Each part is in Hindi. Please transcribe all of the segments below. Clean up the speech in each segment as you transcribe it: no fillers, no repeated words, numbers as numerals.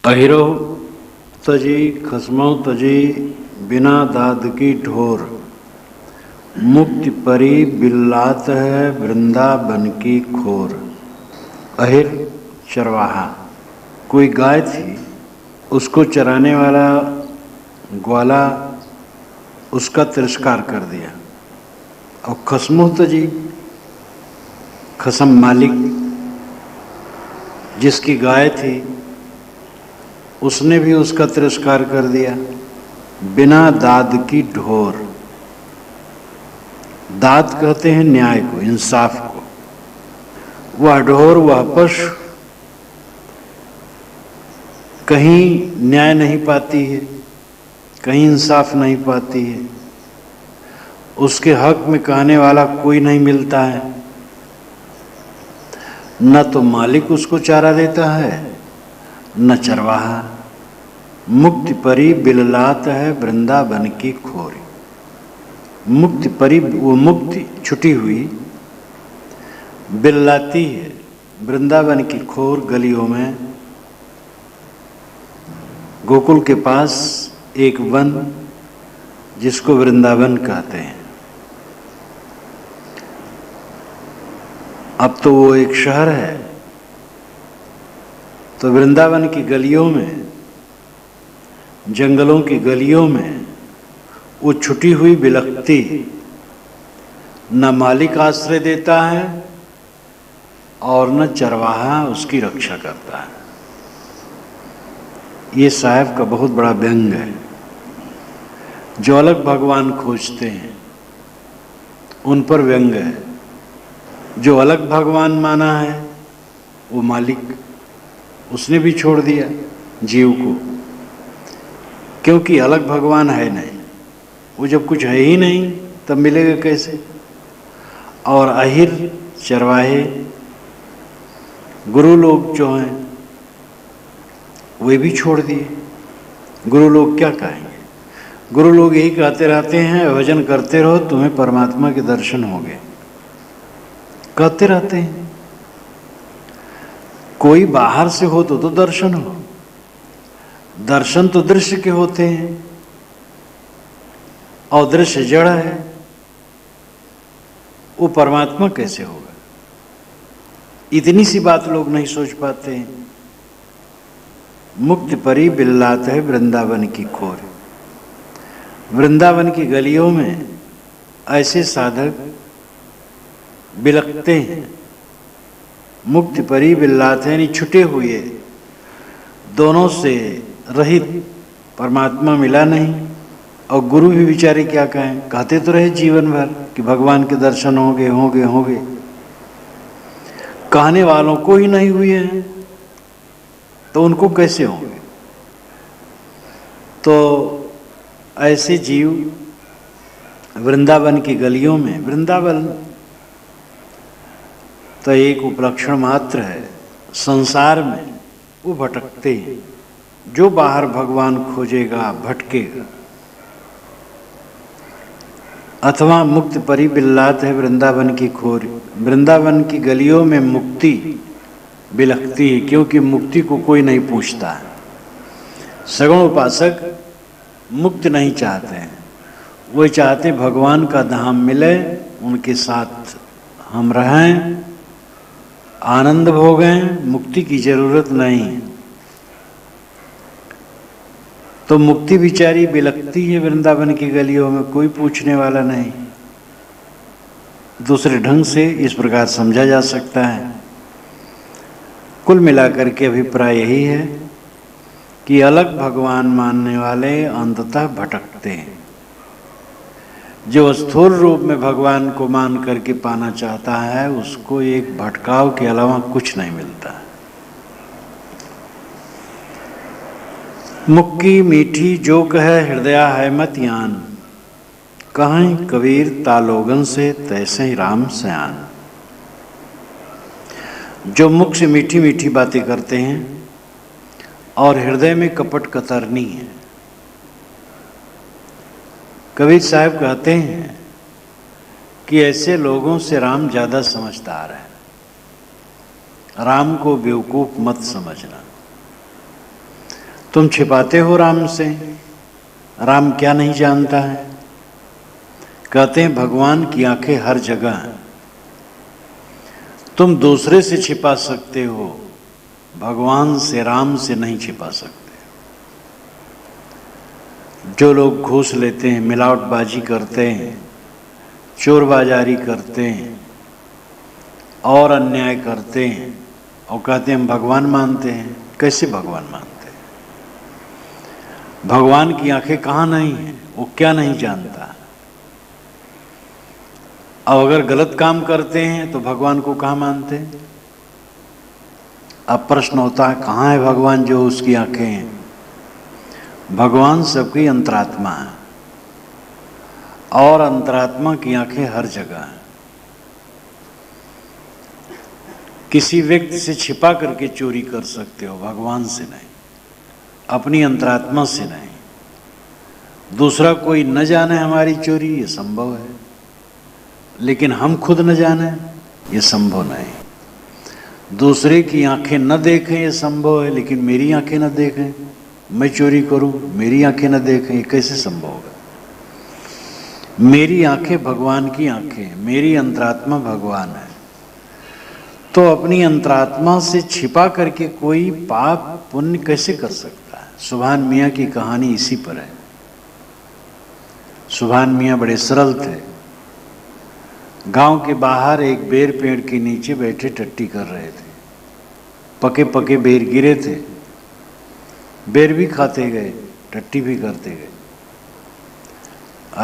अहिरो तजी खसमौ तजी बिना दाद की ढोर, मुक्ति परी बिल्लात है वृंदावन की खोर। अहिर चरवाहा, कोई गाय थी, उसको चराने वाला ग्वाला उसका तिरस्कार कर दिया। और खसमौ तजी, खसम मालिक जिसकी गाय थी उसने भी उसका तिरस्कार कर दिया। बिना दाद की ढोर, दाद कहते हैं न्याय को, इंसाफ को। वह ढोर, वह पशु कहीं न्याय नहीं पाती है, कहीं इंसाफ नहीं पाती है, उसके हक में कहने वाला कोई नहीं मिलता है। न तो मालिक उसको चारा देता है, न चरवाहा। मुक्ति परी बिललात है वृंदावन की खोरी। मुक्ति परी, वो मुक्ति छुटी हुई बिललाती है वृंदावन की खोर गलियों में। गोकुल के पास एक वन जिसको वृंदावन कहते हैं, अब तो वो एक शहर है। तो वृंदावन की गलियों में, जंगलों की गलियों में वो छुटी हुई बिलखती, न मालिक आश्रय देता है और न चरवाहा उसकी रक्षा करता है। ये साहब का बहुत बड़ा व्यंग है। जो अलग भगवान खोजते हैं उन पर व्यंग है। जो अलग भगवान माना है वो मालिक उसने भी छोड़ दिया जीव को, क्योंकि अलग भगवान है नहीं। वो जब कुछ है ही नहीं तब मिलेगा कैसे। और अहिर चरवाहे गुरु लोग जो हैं वे भी छोड़ दिए। गुरु लोग क्या कहेंगे? गुरु लोग यही कहते रहते हैं, भजन करते रहो तुम्हें परमात्मा के दर्शन होंगे, कहते रहते हैं। कोई बाहर से हो तो दर्शन हो। दर्शन तो दृश्य के होते हैं और दृश्य जड़ है, वो परमात्मा कैसे होगा? इतनी सी बात लोग नहीं सोच पाते हैं। मुक्ति परी बिल्लात है वृंदावन की खोर। वृंदावन की गलियों में ऐसे साधक बिलखते हैं। मुक्ति परी बिल्लात है, यानी छुटे हुए, दोनों से रहित, परमात्मा मिला नहीं। और गुरु भी बेचारे क्या कहें, कहते तो रहे जीवन भर कि भगवान के दर्शन होंगे होंगे होंगे, कहने वालों को ही नहीं हुए हैं तो उनको कैसे होंगे? तो ऐसे जीव वृंदावन की गलियों में, वृंदावन तो एक उपलक्षण मात्र है, संसार में वो भटकते हैं। जो बाहर भगवान खोजेगा भटकेगा। अथवा मुक्ति परी बिल्लात है वृंदावन की खोर। वृंदावन की गलियों में मुक्ति बिलखती है, क्योंकि मुक्ति को कोई नहीं पूछता है। सगुण उपासक मुक्त नहीं चाहते हैं, वो चाहते भगवान का धाम मिले, उनके साथ हम रहें, आनंद भोगें, मुक्ति की जरूरत नहीं। तो मुक्ति बिचारी बिलखती है वृंदावन की गलियों में, कोई पूछने वाला नहीं। दूसरे ढंग से इस प्रकार समझा जा सकता है। कुल मिलाकर के अभिप्राय यही है कि अलग भगवान मानने वाले अंततः भटकते हैं। जो स्थूल रूप में भगवान को मान करके पाना चाहता है उसको एक भटकाव के अलावा कुछ नहीं मिलता। मुक्की मीठी जो कहे हृदया है मत यान, कहें कबीर तालोगन से तैसे ही राम सयान। जो मुख से मीठी मीठी बातें करते हैं और हृदय में कपट कतरनी है। कबीर साहब कहते हैं कि ऐसे लोगों से राम ज्यादा समझदार है। राम को बेवकूफ मत समझना। तुम छिपाते हो राम से, राम क्या नहीं जानता है? कहते हैं भगवान की आंखें हर जगह हैं। तुम दूसरे से छिपा सकते हो, भगवान से, राम से नहीं छिपा सकते। जो लोग घूस लेते हैं, मिलावटबाजी करते हैं, चोर बाजारी करते हैं और अन्याय करते हैं और कहते हैं हम भगवान मानते हैं, कैसे भगवान मानते हैं? भगवान की आंखें कहाँ नहीं है? वो क्या नहीं जानता? और अगर गलत काम करते हैं तो भगवान को कहाँ मानते हैं? अब प्रश्न होता है कहाँ है भगवान जो उसकी आंखें हैं? भगवान सबकी अंतरात्मा है और अंतरात्मा की आंखें हर जगह हैं। किसी व्यक्ति से छिपा करके चोरी कर सकते हो, भगवान से नहीं, अपनी अंतरात्मा से नहीं। दूसरा कोई न जाने हमारी चोरी, ये संभव है, लेकिन हम खुद न जाने ये संभव नहीं। दूसरे की आंखें न देखें ये संभव है, लेकिन मेरी आंखें न देखें, मैं चोरी करूं, मेरी आंखें न देखें, ये कैसे संभव होगा? मेरी आंखें भगवान की आंखें, मेरी अंतरात्मा भगवान है। तो अपनी अंतरात्मा से छिपा करके कोई पाप पुण्य कैसे कर सकता है? सुभान मियाँ की कहानी इसी पर है। सुभान मियाँ बड़े सरल थे। गांव के बाहर एक बेर पेड़ के नीचे बैठे टट्टी कर रहे थे। पके पके बेर गिरे थे, बेर भी खाते गए, टट्टी भी करते गए।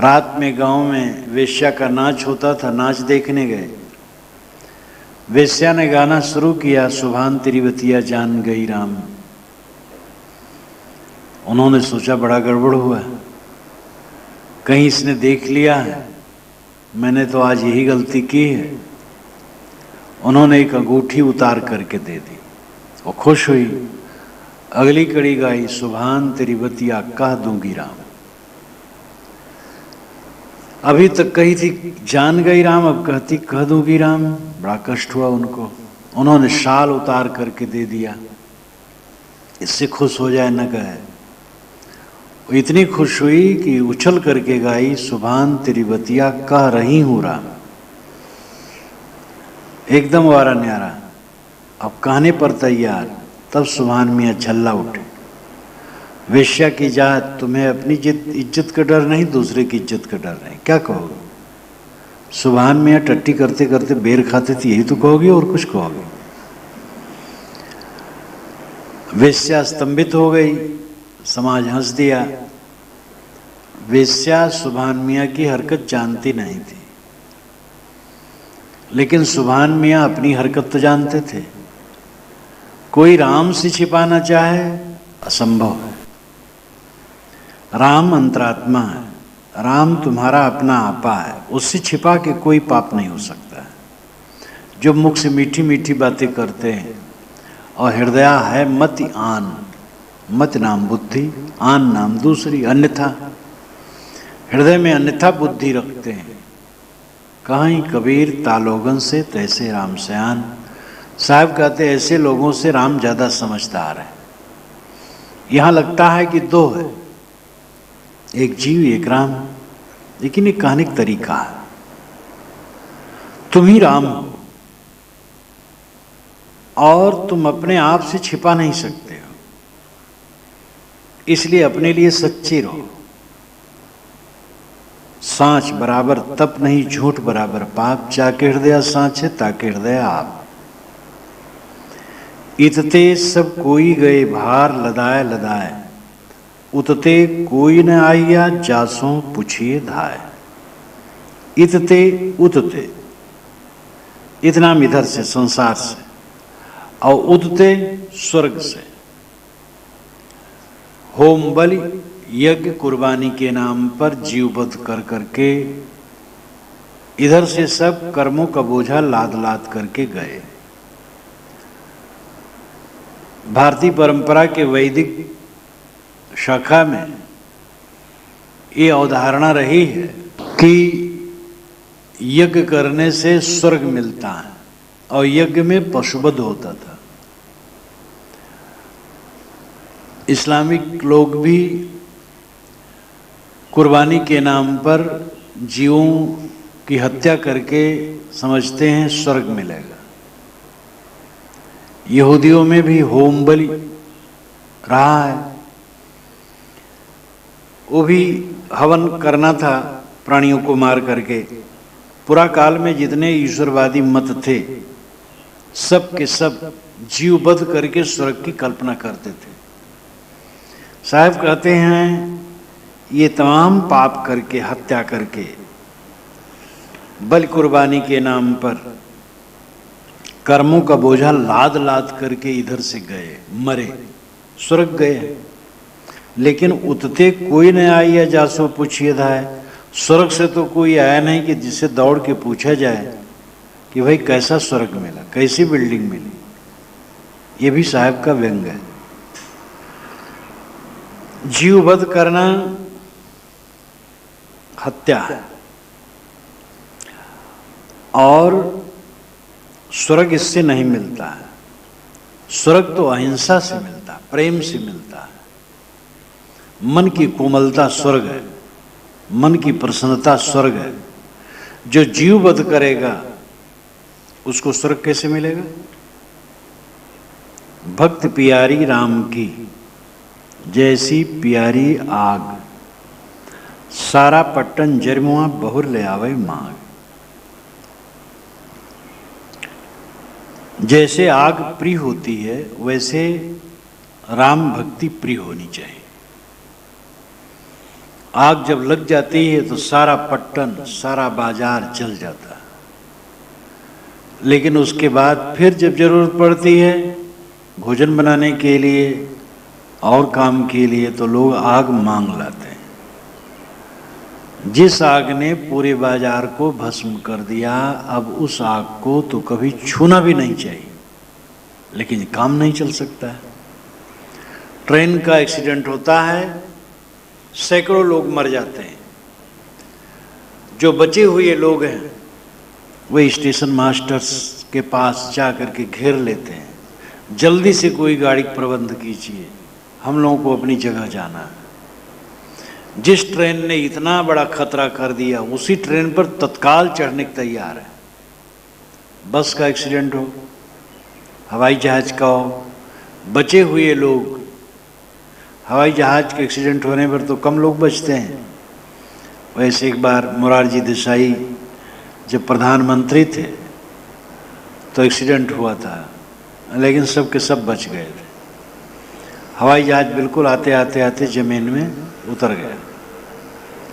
रात में गांव में वेश्या का नाच होता था, नाच देखने गए। वेश्या ने गाना शुरू किया, सुभान तेरी बतिया जान गई राम। उन्होंने सोचा बड़ा गड़बड़ हुआ, कहीं इसने देख लिया है, मैंने तो आज यही गलती की है। उन्होंने एक अंगूठी उतार करके दे दी, वो खुश हुई। अगली कड़ी गाई, सुभान तेरी बतिया कह दूंगी राम। अभी तक कही थी जान गई राम, अब कहती कह दूंगी राम। बड़ा कष्ट हुआ उनको। उन्होंने शाल उतार करके दे दिया, इससे खुश हो जाए न कहे। वो इतनी खुश हुई कि उछल करके गाई, सुभान तेरी बतिया कह रही हूं राम। एकदम वारा न्यारा, अब कहने पर तैयार। तब सुभान मियाँ झल्ला उठे। वेश्या की जात, तुम्हें अपनी इज्जत का डर नहीं, दूसरे की इज्जत का डर नहीं, क्या कहोगे? सुभान मियाँ टट्टी करते करते बेर खाते थे, यही तो कहोगे और कुछ कहोगे? वेश्या स्तंभित हो गई, समाज हंस दिया। वेश्या सुभान मियाँ की हरकत जानती नहीं थी, लेकिन सुभान मियाँ अपनी हरकत तो जानते थे। कोई राम से छिपाना चाहे, असंभव है। राम अंतरात्मा है, राम तुम्हारा अपना आपा है, उससे छिपा के कोई पाप नहीं हो सकता है। जो मुख से मीठी मीठी बातें करते हैं और हृदय है मति आन, मत नाम बुद्धि, आन नाम दूसरी, अन्यथा। हृदय में अन्यथा बुद्धि रखते हैं। कहीं कबीर तालोगन से तैसे राम सयान। साहब कहते ऐसे लोगों से राम ज्यादा समझदार है। यहां लगता है कि दो है, एक जीव एक राम, लेकिन एक कहने का तरीका है। तुम ही राम हो और तुम अपने आप से छिपा नहीं सकते हो, इसलिए अपने लिए सच्चे रहो। सांच बराबर तप नहीं, झूठ बराबर पाप। जाके हृदय सांच है, ताके हृदय आप। इतते सब कोई गए भार लदाए लदाए, उतते कोई न आइया जासों पूछिए धाय। इतते उतते, इतना इधर से संसार से, और उतते स्वर्ग से। होम बलि यज्ञ कुर्बानी के नाम पर जीववध कर करके इधर से सब कर्मों का बोझा लाद लाद करके गए। भारतीय परंपरा के वैदिक शाखा में ये अवधारणा रही है कि यज्ञ करने से स्वर्ग मिलता है, और यज्ञ में पशुवध होता था। इस्लामिक लोग भी कुर्बानी के नाम पर जीवों की हत्या करके समझते हैं स्वर्ग मिलेगा। यहूदियों में भी होम बलि रहा है, वो भी हवन करना था प्राणियों को मार करके। पुरा काल में जितने ईश्वरवादी मत थे सब के सब जीववध करके स्वर्ग की कल्पना करते थे। साहब कहते हैं ये तमाम पाप करके, हत्या करके, बलि कुर्बानी के नाम पर कर्मों का बोझा लाद लाद करके इधर से गए, मरे, स्वर्ग गए। लेकिन उतते कोई नहीं आया जासो पूछिए धाय। स्वर्ग से तो कोई आया नहीं कि जिससे दौड़ के पूछा जाए कि भाई कैसा स्वर्ग मिला, कैसी बिल्डिंग मिली। ये भी साहब का व्यंग है। जीववध करना हत्या है और स्वर्ग इससे नहीं मिलता है। स्वर्ग तो अहिंसा से मिलता है, प्रेम से मिलता है। मन की कोमलता स्वर्ग है, मन की प्रसन्नता स्वर्ग है। जो जीववध करेगा उसको स्वर्ग कैसे मिलेगा? भक्त प्यारी राम की जैसी प्यारी आग, सारा पट्टन जरमुआ बहुर ले आवे माग। जैसे आग प्रिय होती है वैसे राम भक्ति प्रिय होनी चाहिए। आग जब लग जाती है तो सारा पट्टन, सारा बाजार जल जाता है। लेकिन उसके बाद फिर जब जरूरत पड़ती है भोजन बनाने के लिए और काम के लिए तो लोग आग मांग लाते हैं। जिस आग ने पूरे बाजार को भस्म कर दिया, अब उस आग को तो कभी छूना भी नहीं चाहिए, लेकिन काम नहीं चल सकता है। ट्रेन का एक्सीडेंट होता है, सैकड़ों लोग मर जाते हैं। जो बचे हुए लोग हैं वे स्टेशन मास्टर्स के पास जा करके घेर लेते हैं, जल्दी से कोई गाड़ी प्रबंध कीजिए, हम लोगों को अपनी जगह जाना है। जिस ट्रेन ने इतना बड़ा खतरा कर दिया उसी ट्रेन पर तत्काल चढ़ने के तैयार है। बस का एक्सीडेंट हो, हवाई जहाज का हो, बचे हुए लोग, हवाई जहाज के एक्सीडेंट होने पर तो कम लोग बचते हैं। वैसे एक बार मोरारजी देसाई जब प्रधानमंत्री थे तो एक्सीडेंट हुआ था, लेकिन सब के सब बच गए थे। हवाई जहाज बिल्कुल आते आते आते जमीन में उतर गया।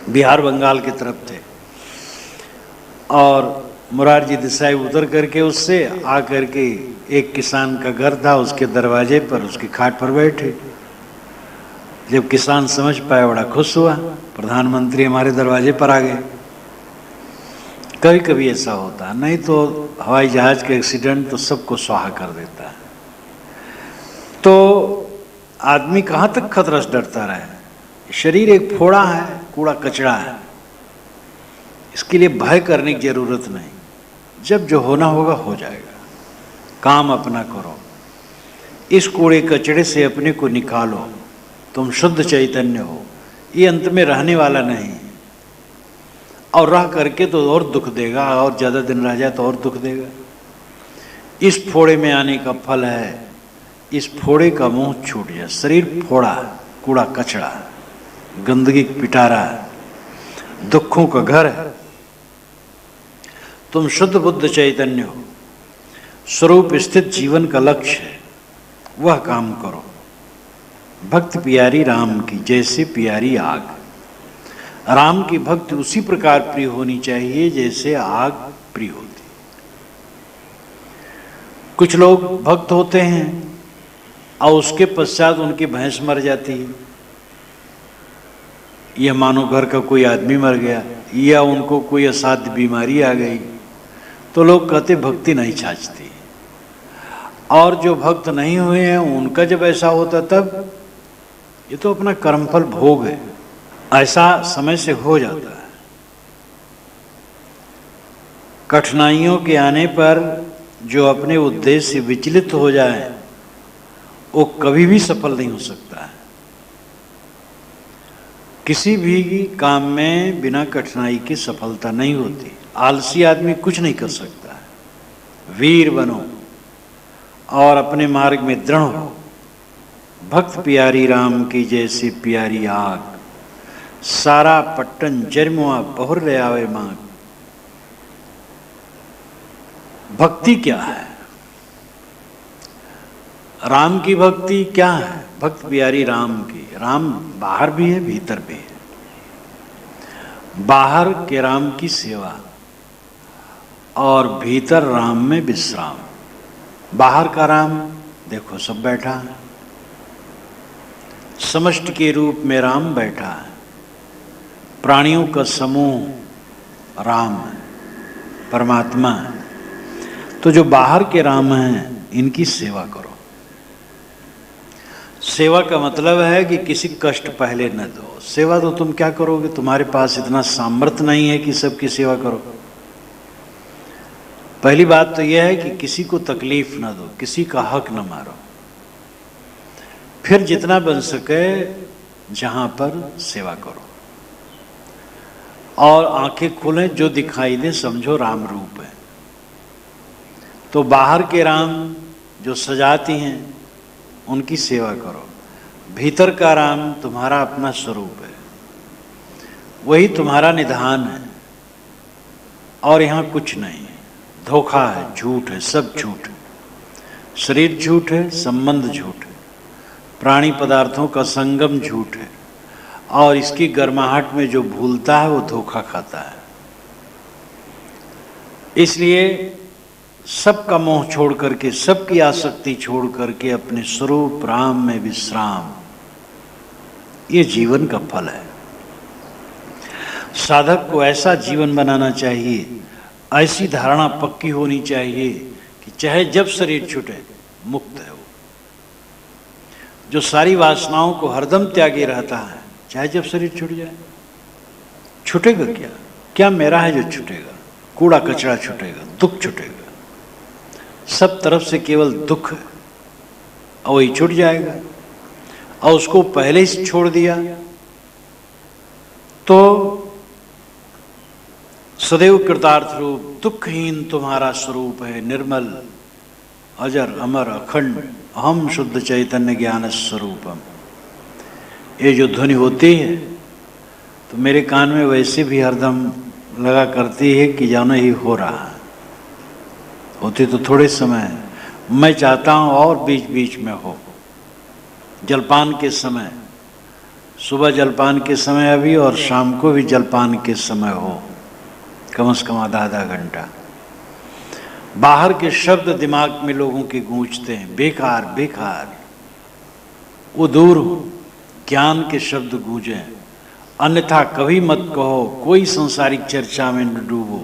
बिहार बंगाल की तरफ थे और मोरारजी देसाई उतर करके उससे आ करके एक किसान का घर था, उसके दरवाजे पर, उसकी खाट पर बैठे। जब किसान समझ पाया बड़ा खुश हुआ, प्रधानमंत्री हमारे दरवाजे पर आ गए। कभी कभी ऐसा होता है, नहीं तो हवाई जहाज का एक्सीडेंट तो सबको स्वाहा कर देता है। तो आदमी कहाँ तक खतरा से डरता रहे? शरीर एक फोड़ा है, कूड़ा कचरा है, इसके लिए भय करने की जरूरत नहीं। जब जो होना होगा हो जाएगा। काम अपना करो, इस कूड़े कचड़े से अपने को निकालो, तुम शुद्ध चैतन्य हो। ये अंत में रहने वाला नहीं है, और रह करके तो और दुख देगा, और ज़्यादा दिन रह जाए तो और दुख देगा। इस फोड़े में आने का फल है इस फोड़े का मुंह छूट जाए। शरीर फोड़ा, कूड़ा कचड़ा, गंदगी पिटारा, दुखों का घर है। तुम शुद्ध बुद्ध चैतन्य हो, स्वरूप स्थित जीवन का लक्ष्य है, वह काम करो। भक्त प्यारी राम की जैसे प्यारी आग। राम की भक्ति उसी प्रकार प्रिय होनी चाहिए जैसे आग प्रिय होती। कुछ लोग भक्त होते हैं और उसके पश्चात उनकी भैंस मर जाती है, यह मानो घर का कोई आदमी मर गया, या उनको कोई असाध्य बीमारी आ गई, तो लोग कहते भक्ति नहीं छाछती। और जो भक्त नहीं हुए हैं उनका जब ऐसा होता तब ये तो अपना कर्मफल भोग है, ऐसा समय से हो जाता है। कठिनाइयों के आने पर जो अपने उद्देश्य से विचलित हो जाए वो कभी भी सफल नहीं हो सकता है। किसी भी काम में बिना कठिनाई की सफलता नहीं होती। आलसी आदमी कुछ नहीं कर सकता है। वीर बनो और अपने मार्ग में दृढ़ हो। भक्त प्यारी राम की जैसी प्यारी आग, सारा पट्टन जरमुआ बहुर ले आवे मांग। भक्ति क्या है? राम की भक्ति क्या है? भक्त प्यारी राम की। राम बाहर भी है, भीतर भी है। बाहर के राम की सेवा और भीतर राम में विश्राम। बाहर का राम देखो सब बैठा है, समष्टि के रूप में राम बैठा है। प्राणियों का समूह राम है, परमात्मा है। तो जो बाहर के राम हैं, इनकी सेवा करो। सेवा का मतलब है कि किसी कष्ट पहले न दो। सेवा तो तुम क्या करोगे? तुम्हारे पास इतना सामर्थ्य नहीं है कि सबकी सेवा करो। पहली बात तो यह है कि किसी को तकलीफ न दो, किसी का हक न मारो। फिर जितना बन सके जहां पर सेवा करो और आंखें खोलें, जो दिखाई दे समझो राम रूप है। तो बाहर के राम जो सजाती हैं उनकी सेवा करो। भीतर का राम तुम्हारा अपना स्वरूप है, वही तुम्हारा निधान है। और यहाँ कुछ नहीं है, धोखा है, झूठ है, सब झूठ है। शरीर झूठ है, संबंध झूठ है, प्राणी पदार्थों का संगम झूठ है। और इसकी गर्माहट में जो भूलता है वो धोखा खाता है। इसलिए सबका मोह छोड़ करके, सबकी आसक्ति छोड़ करके अपने स्वरूप राम में विश्राम, ये जीवन का फल है। साधक को ऐसा जीवन बनाना चाहिए, ऐसी धारणा पक्की होनी चाहिए कि चाहे जब शरीर छूटे मुक्त है वो। जो सारी वासनाओं को हरदम त्यागे रहता है, चाहे जब शरीर छूट जाए। छूटेगा क्या? क्या मेरा है जो छूटेगा? कूड़ा कचरा छूटेगा, दुख छूटेगा। सब तरफ से केवल दुख है और वही छूट जाएगा। और उसको पहले ही छोड़ दिया तो सदैव कृतार्थ रूप, दुखहीन तुम्हारा स्वरूप है। निर्मल अजर अमर अखंड अहम शुद्ध चैतन्य ज्ञान स्वरूपम। ये जो ध्वनि होती है तो मेरे कान में वैसे भी हरदम लगा करती है कि जानो ही हो रहा है। होती तो थोड़े समय, मैं चाहता हूँ और बीच बीच में हो। जलपान के समय, सुबह जलपान के समय अभी, और शाम को भी जलपान के समय हो, कम से कम आधा घंटा। बाहर के शब्द दिमाग में लोगों के गूंजते हैं, बेकार बेकार, वो दूर हो। ज्ञान के शब्द गूंजे, अन्यथा कभी मत कहो। कोई संसारिक चर्चा में न डूबो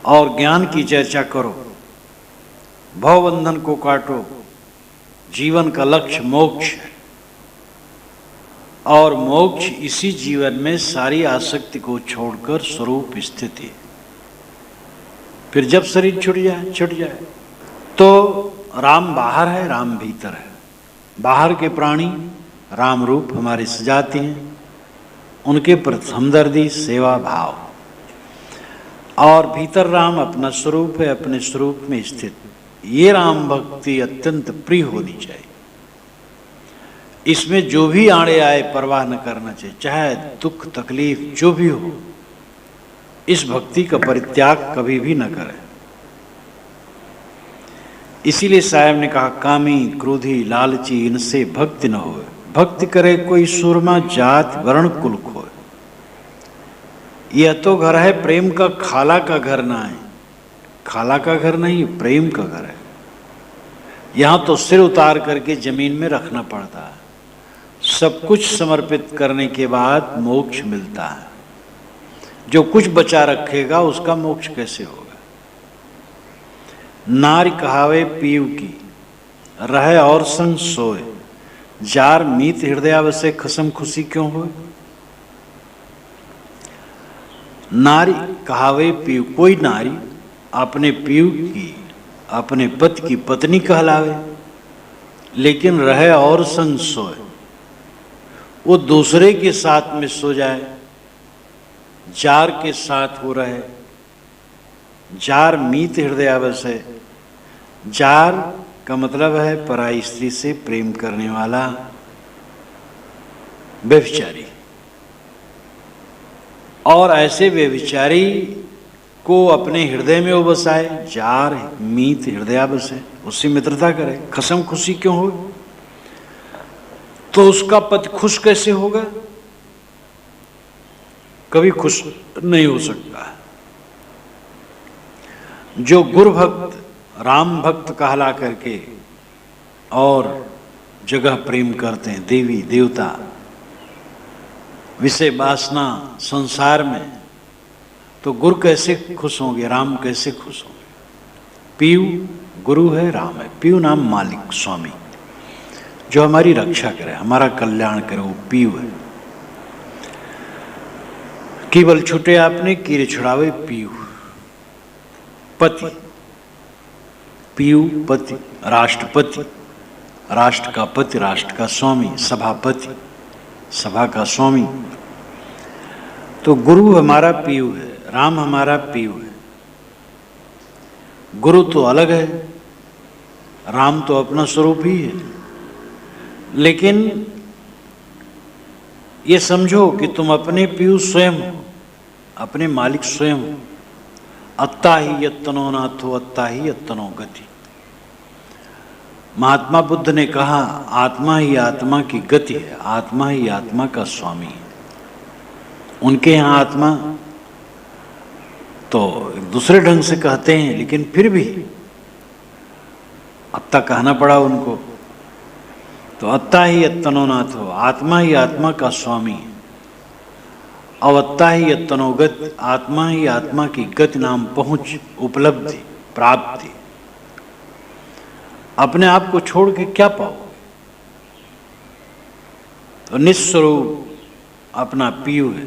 और ज्ञान की चर्चा करो। भवबंधन को काटो। जीवन का लक्ष्य मोक्ष है और मोक्ष इसी जीवन में सारी आसक्ति को छोड़कर स्वरूप स्थिति। फिर जब शरीर छूट जाए तो राम बाहर है, राम भीतर है। बाहर के प्राणी राम रूप हमारे सजाते हैं, उनके प्रति हमदर्दी, सेवा भाव। और भीतर राम अपना स्वरूप है, अपने स्वरूप में स्थित। ये राम भक्ति अत्यंत प्रिय होनी चाहिए। इसमें जो भी आड़े आए परवाह न करना चाहिए, चाहे दुख तकलीफ जो भी हो। इस भक्ति का परित्याग कभी भी न करें। इसीलिए साहब ने कहा, कामी क्रोधी लालची इनसे भक्ति न हो। भक्ति करे कोई सुरमा जात वर्ण कुल खोए। यह तो घर है प्रेम का, खाला का घर ना है। खाला का घर नहीं, प्रेम का घर है। यहां तो सिर उतार करके जमीन में रखना पड़ता है। सब कुछ समर्पित करने के बाद मोक्ष मिलता है। जो कुछ बचा रखेगा उसका मोक्ष कैसे होगा? नारी कहावे पीव की, रहे और संग सोए। जार मीत हृदय वसे खसम खुशी क्यों हो। नारी कहावे पीव, कोई नारी अपने पीव की, अपने पति की पत्नी कहलावे, लेकिन रहे और संग सोए। वो दूसरे के साथ में सो जाए, जार के साथ हो रहे। जार मीत हृदयावश है। जार का मतलब है पराई स्त्री से प्रेम करने वाला व्यभिचारी। और ऐसे व्यभिचारी को अपने हृदय में वो बसाए। जार मीत हृदयावश है, उससे मित्रता करे, खसम खुशी क्यों हो? तो उसका पति खुश कैसे होगा? कभी खुश नहीं हो सकता। जो गुरु भक्त, राम भक्त कहला करके और जगह प्रेम करते हैं, देवी देवता, विषय वासना संसार में, तो गुरु कैसे खुश होंगे? राम कैसे खुश होंगे? पीयू गुरु है, राम है। पीयू नाम मालिक स्वामी, जो हमारी रक्षा करे, हमारा कल्याण करे, वो पीयू है। केवल छूटे आपने, कीरे छुड़ावे पीयू। पति, पीयू पति, राष्ट्रपति, राष्ट्र का पति, राष्ट्र का स्वामी, सभापति, सभा का स्वामी। तो गुरु हमारा पीयू है, राम हमारा पीयू है। गुरु तो अलग है, राम तो अपना स्वरूप ही है। लेकिन ये समझो कि तुम अपने पीयू स्वयं हो, अपने मालिक स्वयं हो। अत्ता ही यत्तनो नाथो, अत्ता ही यत्तनो गति। महात्मा बुद्ध ने कहा, आत्मा ही आत्मा की गति है, आत्मा ही आत्मा का स्वामी है। उनके यहाँ आत्मा तो दूसरे ढंग से कहते हैं, लेकिन फिर भी अत्ता कहना पड़ा उनको। तो अत्ता ही यत्तनो नाथो, आत्मा ही आत्मा का स्वामी है। अवत्ता ही यत्तनो गति, आत्मा ही आत्मा की गति नाम पहुंच, उपलब्धि, प्राप्ति। अपने आप को छोड़ के क्या पाओगे? तो निस्वरूप अपना पीयू है।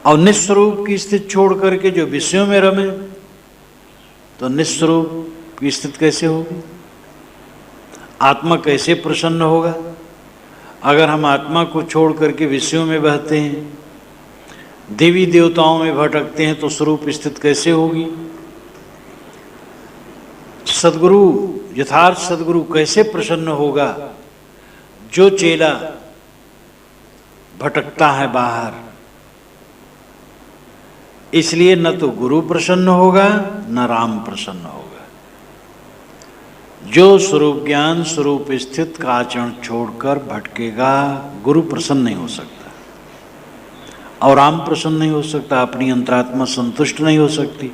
और निस्वरूप की स्थिति छोड़ करके जो विषयों में रमे, तो निस्वरूप की स्थिति कैसे होगी? आत्मा कैसे प्रसन्न होगा? अगर हम आत्मा को छोड़ करके विषयों में बहते हैं, देवी देवताओं में भटकते हैं, तो स्वरूप स्थिति कैसे होगी? सदगुरु, यथार्थ सदगुरु कैसे प्रसन्न होगा? जो चेला भटकता है बाहर, इसलिए न तो गुरु प्रसन्न होगा, न राम प्रसन्न होगा। जो स्वरूप ज्ञान, स्वरूप स्थित का आचरण छोड़कर भटकेगा, गुरु प्रसन्न नहीं हो सकता और राम प्रसन्न नहीं हो सकता, अपनी अंतरात्मा संतुष्ट नहीं हो सकती।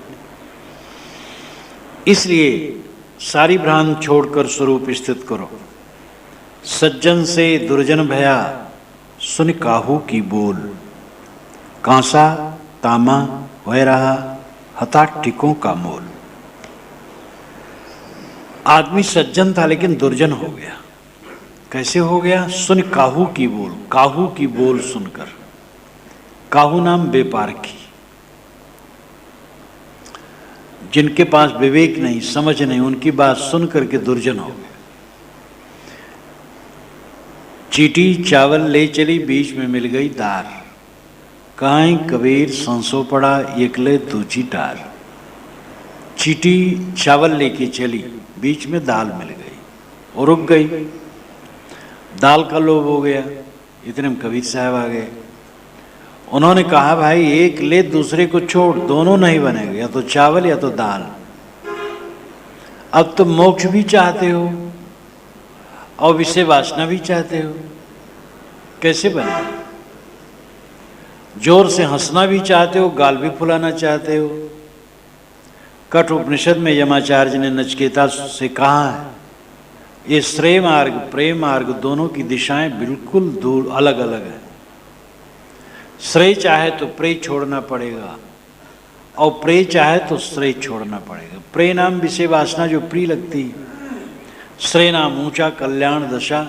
इसलिए सारी भ्रांत छोड़कर स्वरूप स्थित करो। सज्जन से दुर्जन भया, सुन काहू की बोल। कांसा तामा वह रहा, हता टिकों का मोल। आदमी सज्जन था लेकिन दुर्जन हो गया। कैसे हो गया? सुन काहू की बोल, काहू की बोल सुनकर। काहू नाम व्यापार की, जिनके पास विवेक नहीं, समझ नहीं, उनकी बात सुन करके दुर्जन हो गए। चीटी चावल ले चली, बीच में मिल गई दार। काई कबीर संसो पड़ा, एकले दूची टार। चीटी चावल लेके चली, बीच में दाल मिल गई और रुक गई। दाल का लोभ हो गया, इतने में कबीर साहब आ गए। उन्होंने कहा, भाई एक ले दूसरे को छोड़, दोनों नहीं बनेंगे, या तो चावल या तो दाल। अब तुम मोक्ष भी चाहते हो और विषय वासना भी चाहते हो, कैसे बने? जोर से हंसना भी चाहते हो, गाल भी फुलाना चाहते हो। कठ उपनिषद में यमाचार्य ने नचिकेता से कहा है, ये श्रेय मार्ग, प्रेम मार्ग, दोनों की दिशाएं बिल्कुल दूर अलग अलग है। श्रेय चाहे तो प्रेय छोड़ना पड़ेगा और प्रेय चाहे तो श्रेय छोड़ना पड़ेगा। प्रेय नाम विषय वासना जो प्रिय लगती है, श्रेय नाम ऊंचा कल्याण दशा।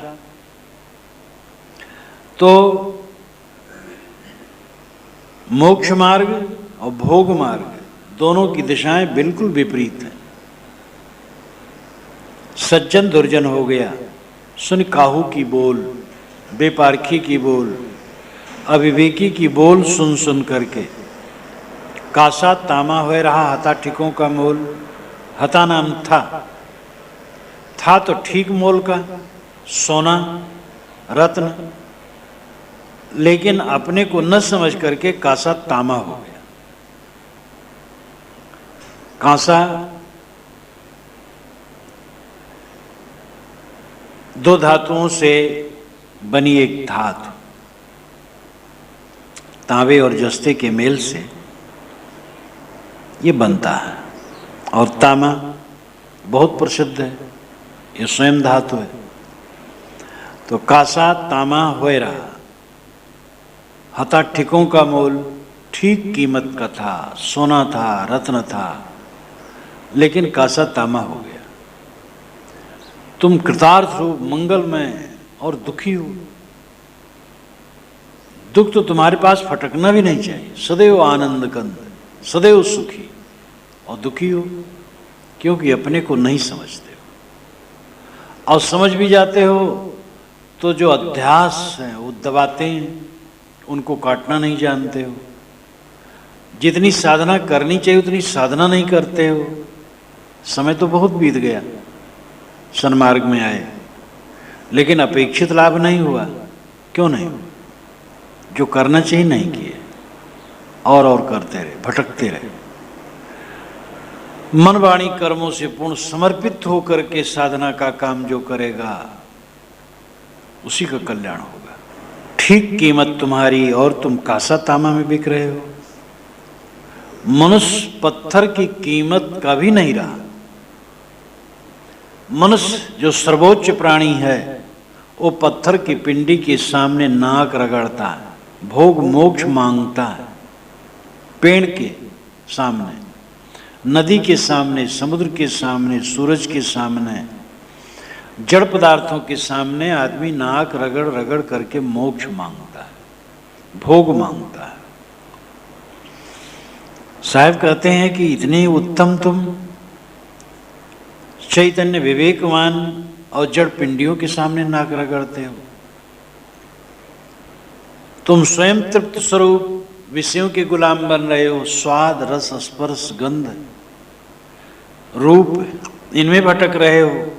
तो मोक्ष मार्ग और भोग मार्ग दोनों की दिशाएं बिल्कुल विपरीत हैं। सज्जन दुर्जन हो गया, सुन काहू की बोल, बेपारखी की बोल, अविवेकी की बोल सुन सुन करके। कासा तामा हो रहा हता ठिकों का मोल। हता नाम था तो ठीक मोल का, सोना रत्न, लेकिन अपने को न समझ करके कासा तामा हो गया। कांसा दो धातुओं से बनी एक धातु, तांबे और जस्ते के मेल से ये बनता है। और तामा बहुत प्रसिद्ध है, ये स्वयं धातु है। तो कासा तामा होए रहा, हता ठिकों का मोल, ठीक कीमत का था, सोना था, रत्न था, लेकिन कासा तामा हो गया। तुम कृतार्थ हो, मंगलमय और दुखी हो। दुख तो तुम्हारे पास फटकना भी नहीं चाहिए। सदैव आनंद कंद, सदैव सुखी, और दुखी हो क्योंकि अपने को नहीं समझते हो। और समझ भी जाते हो तो जो अध्यास है वो दबाते हैं, उनको काटना नहीं जानते हो। जितनी साधना करनी चाहिए उतनी साधना नहीं करते हो। समय तो बहुत बीत गया, सन्मार्ग में आए, लेकिन अपेक्षित लाभ नहीं हुआ। क्यों नहीं? जो करना चाहिए नहीं किए, और करते रहे, भटकते रहे। मन वाणी कर्मों से पूर्ण समर्पित होकर के साधना का काम जो करेगा उसी का कल्याण होगा। ठीक कीमत तुम्हारी और तुम कासा तामा में बिक रहे हो। मनुष्य पत्थर की कीमत का भी नहीं रहा। मनुष्य जो सर्वोच्च प्राणी है वो पत्थर की पिंडी के सामने नाक रगड़ता है, भोग मोक्ष मांगता है। पेड़ के सामने, नदी के सामने, समुद्र के सामने, सूरज के सामने, जड़ पदार्थों के सामने आदमी नाक रगड़ रगड़ करके मोक्ष मांगता है, भोग मांगता है। साहब कहते हैं कि इतने उत्तम तुम चैतन्य विवेकवान और जड़ पिंडियों के सामने नाक रगड़ते हो। तुम स्वयं तृप्त स्वरूप विषयों के गुलाम बन रहे हो। स्वाद, रस, स्पर्श, गंध, रूप, इनमें भटक रहे हो।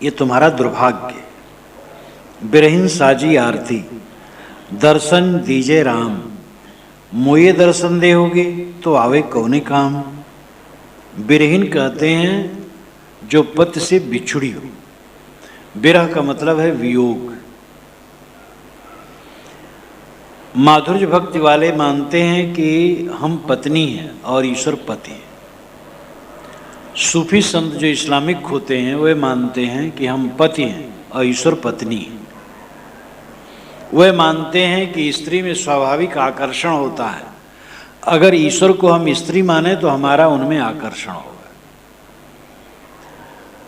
ये तुम्हारा दुर्भाग्य। बिरहीन साजी आरती, दर्शन दीजे राम, मोये दर्शन दे होगे तो आवे कौने काम। बिरहीन कहते हैं जो पति से बिछुड़ी हो। बिरह का मतलब है वियोग। माधुर्य भक्ति वाले मानते हैं कि हम पत्नी हैं और ईश्वर पति है। सूफी संत जो इस्लामिक होते हैं वे मानते हैं कि हम पति हैं और ईश्वर पत्नी है। वे मानते हैं कि स्त्री में स्वाभाविक आकर्षण होता है। अगर ईश्वर को हम स्त्री माने तो हमारा उनमें आकर्षण होगा।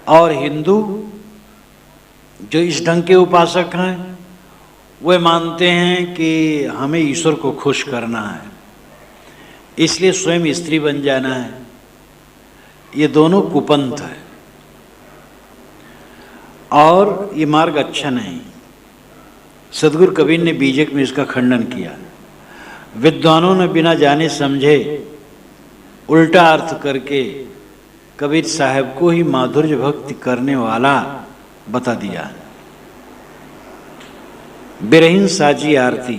और हिंदू जो इस ढंग के उपासक हैं वे मानते हैं कि हमें ईश्वर को खुश करना है, इसलिए स्वयं स्त्री बन जाना है। ये दोनों कुपंथ है और ये मार्ग अच्छा नहीं। सदगुरु कबीर ने बीजक में इसका खंडन किया। विद्वानों ने बिना जाने समझे उल्टा अर्थ करके कबीर साहब को ही माधुर्य भक्ति करने वाला बता दिया। बिरहीन साजी आरती,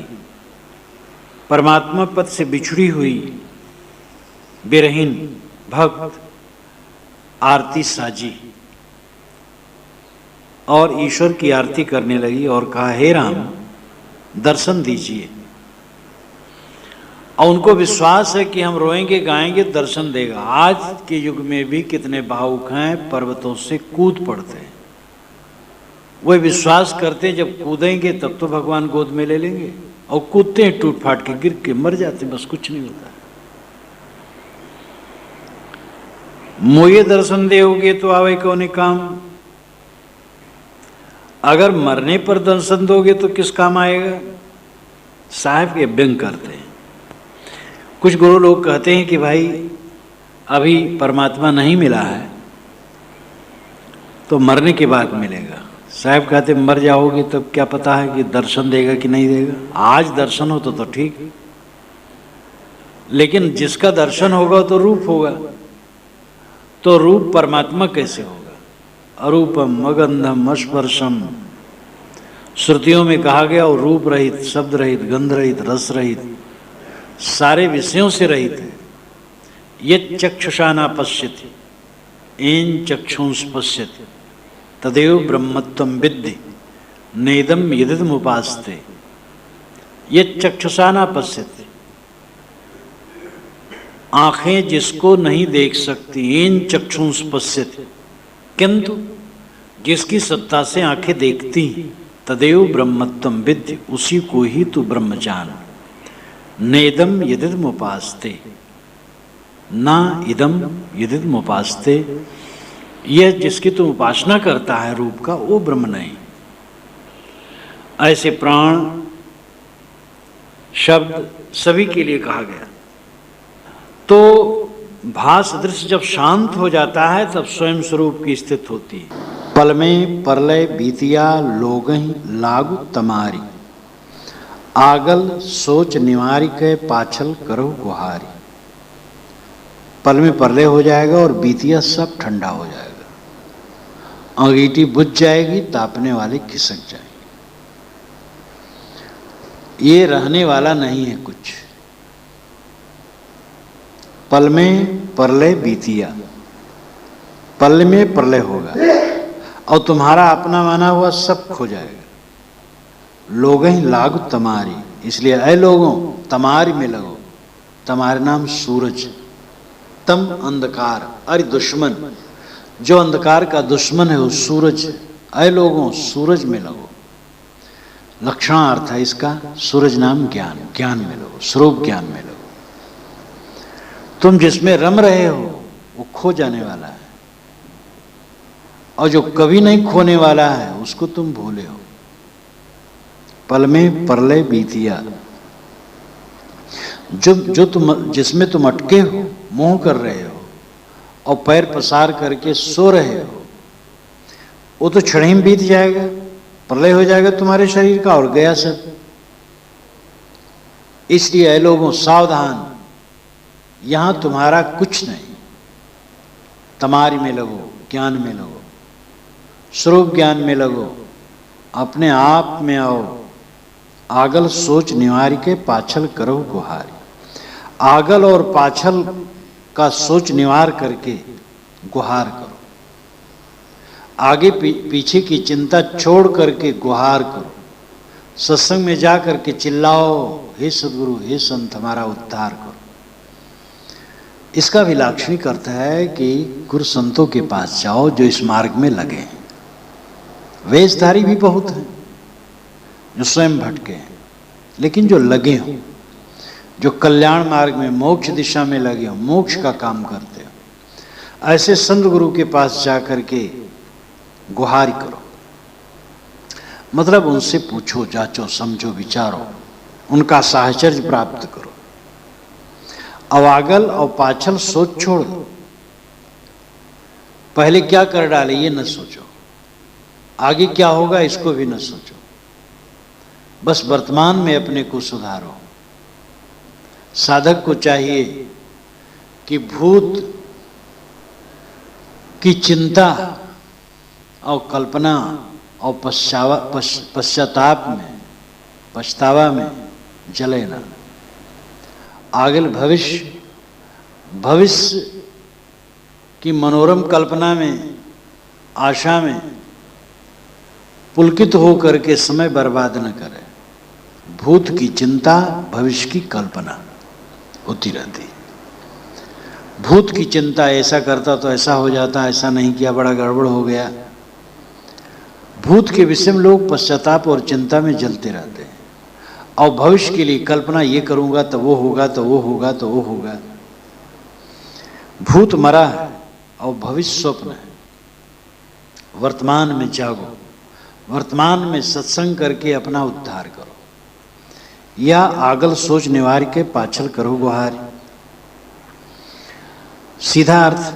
परमात्मा पद से बिछड़ी हुई बिरहीन भक्त आरती साजी और ईश्वर की आरती करने लगी और कहा, हे राम दर्शन दीजिए। और उनको विश्वास है कि हम रोएंगे गाएंगे दर्शन देगा। आज के युग में भी कितने भावुक हैं, पर्वतों से कूद पड़ते हैं। वे विश्वास करते हैं जब कूदेंगे तब तो भगवान गोद में ले लेंगे, और कूदते हैं टूट फाट के, गिर के मर जाते हैं, बस कुछ नहीं होता। मोये दर्शन देओगे तो आवे कौने काम। अगर मरने पर दर्शन दोगे तो किस काम आएगा। साहब के व्यंग करते हैं। कुछ गुरु लोग कहते हैं कि भाई अभी परमात्मा नहीं मिला है तो मरने के बाद मिलेगा। साहब कहते मर जाओगे तब क्या पता है कि दर्शन देगा कि नहीं देगा। आज दर्शन हो तो ठीक, लेकिन जिसका दर्शन होगा तो रूप होगा, तो रूप परमात्मा कैसे होगा? अरूपम अगंधम अस्पर्शम, श्रुतियों में कहा गया, और रूप रहित, शब्द रहित, गंध रहित, रस रहित, सारे विषयों से रहित है। ये चक्षुषा न पश्यति एन चक्षुंस पश्यति तदेव ब्रह्मत्वं विद्धि नेदम यदिदम उपास्ते। ये चक्षुषा न पश्यति, आंखें जिसको नहीं देख सकती, एन चक्षुंस पश्यति, किंतु जिसकी सत्ता से आंखें देखती, तदेव ब्रह्मत्वं विद्धि, उसी को ही तू ब्रह्म जान। नेदम यदिदम उपास्ते ना इदम यदिदम उपास्ते, यह जिसकी तुम उपासना करता है रूप का, वो ब्रह्म नहीं। ऐसे प्राण शब्द सभी के लिए कहा गया। तो भास दृश्य जब शांत हो जाता है तब स्वयं स्वरूप की स्थिति होती है। पल में परलय बीतिया लोगहि लागू तमारी, आगल सोच निवारी के पाछल करो गुहारी। पल में परलय हो जाएगा और बीतिया सब ठंडा हो जाएगा, अंगीठी बुझ जाएगी, तापने वाले खिसक जाएंगे। ये रहने वाला नहीं है कुछ। पल में परलय बीतिया, पल में प्रलय होगा और तुम्हारा अपना माना हुआ सब खो जाएगा। लोगहि लागू तमारी, इसलिए ऐ लोगों तमारी में लगो। तुम्हारे नाम सूरज, तम अंधकार, अरे दुश्मन, जो अंधकार का दुश्मन है वो सूरज। ऐ लोगों सूरज में लगो। लक्षणार्थ है इसका, सूरज नाम ज्ञान, ज्ञान में लगो, स्वरूप ज्ञान में लगो। तुम जिसमें रम रहे हो वो खो जाने वाला है, और जो कभी नहीं खोने वाला है उसको तुम भूले हो। पल में परलय बीतिया, जो तुम जिसमें तुम अटके हो, मोह कर रहे हो और पैर पसार करके सो रहे हो, वो तो क्षण ही में बीत जाएगा, प्रलय हो जाएगा तुम्हारे शरीर का और गया सब। इसलिए ऐ लोगों सावधान, यहां तुम्हारा कुछ नहीं। तमारी में लगो, ज्ञान में लगो, स्वरूप ज्ञान में लगो, अपने आप में आओ। आगल सोच निवारी के पाछल करो गुहारी। आगल और पाछल का सोच निवार करके गुहार करो। आगे पीछे की चिंता छोड़ करके गुहार करो। सत्संग में जा करके चिल्लाओ, हे सद्गुरु, हे संत, हमारा उद्धार करो। इसका भी लाक्षणिक अर्थ है कि गुरु संतों के पास जाओ जो इस मार्ग में लगे हैं। वेशधारी भी बहुत हैं जो स्वयं भटके हैं, लेकिन जो लगे हो, जो कल्याण मार्ग में, मोक्ष दिशा में लगे हो, मोक्ष का काम करते हो, ऐसे संत गुरु के पास जाकर के गुहारी करो। मतलब उनसे पूछो, जांचो, समझो, विचारो, उनका साहचर्य प्राप्त करो। अवागल और पाछल सोच छोड़ दो। पहले क्या कर डाले ये न सोचो, आगे क्या होगा इसको भी न सोचो, बस वर्तमान में अपने को सुधारो। साधक को चाहिए कि भूत की चिंता और कल्पना और पश्चाताप में, पछतावा में जले ना। आगे भविष्य की मनोरम कल्पना में, आशा में पुलकित हो करके समय बर्बाद न करे। भूत की चिंता, भविष्य की कल्पना होती रहती। भूत की चिंता, ऐसा करता तो ऐसा हो जाता, ऐसा नहीं किया, बड़ा गड़बड़ हो गया। भूत के विषय में लोग पश्चाताप और चिंता में जलते रहते हैं, और भविष्य के लिए कल्पना, ये करूंगा तो वो होगा, तो वो होगा, तो वो होगा। भूत मरा है और भविष्य स्वप्न है। वर्तमान में जागो, वर्तमान में सत्संग करके अपना उद्धार करो, या आगल सोच निवार के पाछल करो गुहारी। सीधा अर्थ